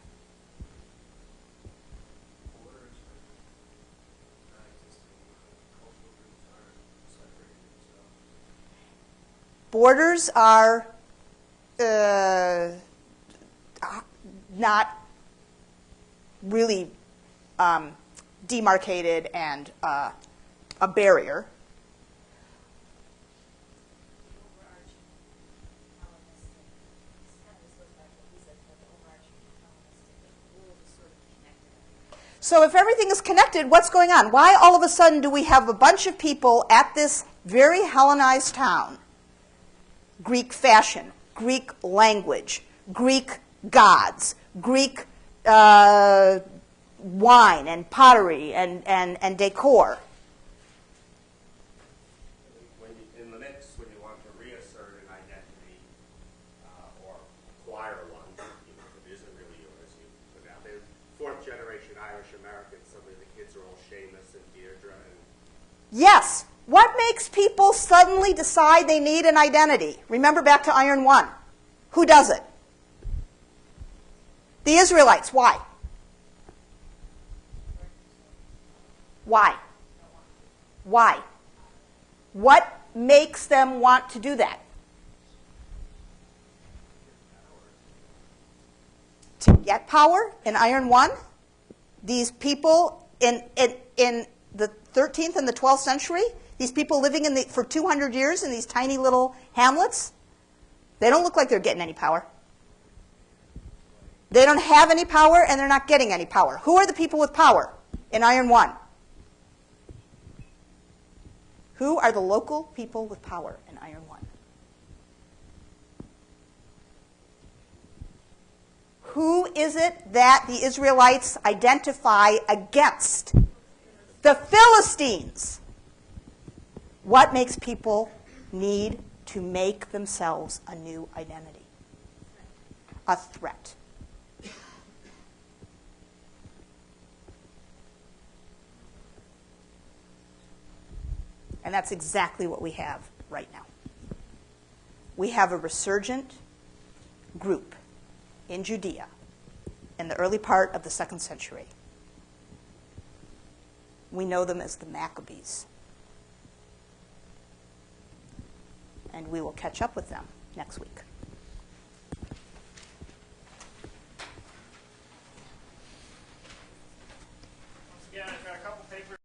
Borders are not really demarcated and a barrier. So if everything is connected, what's going on? Why all of a sudden do we have a bunch of people at this very Hellenized town? Greek fashion, Greek language, Greek gods, Greek wine and pottery and decor. In the mix, when you want to reassert an identity or acquire one, even if it isn't really yours, you put out there. Fourth generation Irish American, some of the kids are all Seamus and Deirdre. Yes. What makes people suddenly decide they need an identity? Remember back to Iron 1. Who does it? The Israelites. Why? Why? Why? What makes them want to do that? To get power in Iron 1? These people in the 13th and the 12th century, these people living for 200 years in these tiny little hamlets, they don't look like they're getting any power. They don't have any power, and they're not getting any power. Who are the people with power in Iron 1? Who are the local people with power in Iron 1? Who is it that the Israelites identify against? The Philistines. What makes people need to make themselves a new identity? A threat. And that's exactly what we have right now. We have a resurgent group in Judea in the early part of the 2nd century. We know them as the Maccabees. And we will catch up with them next week.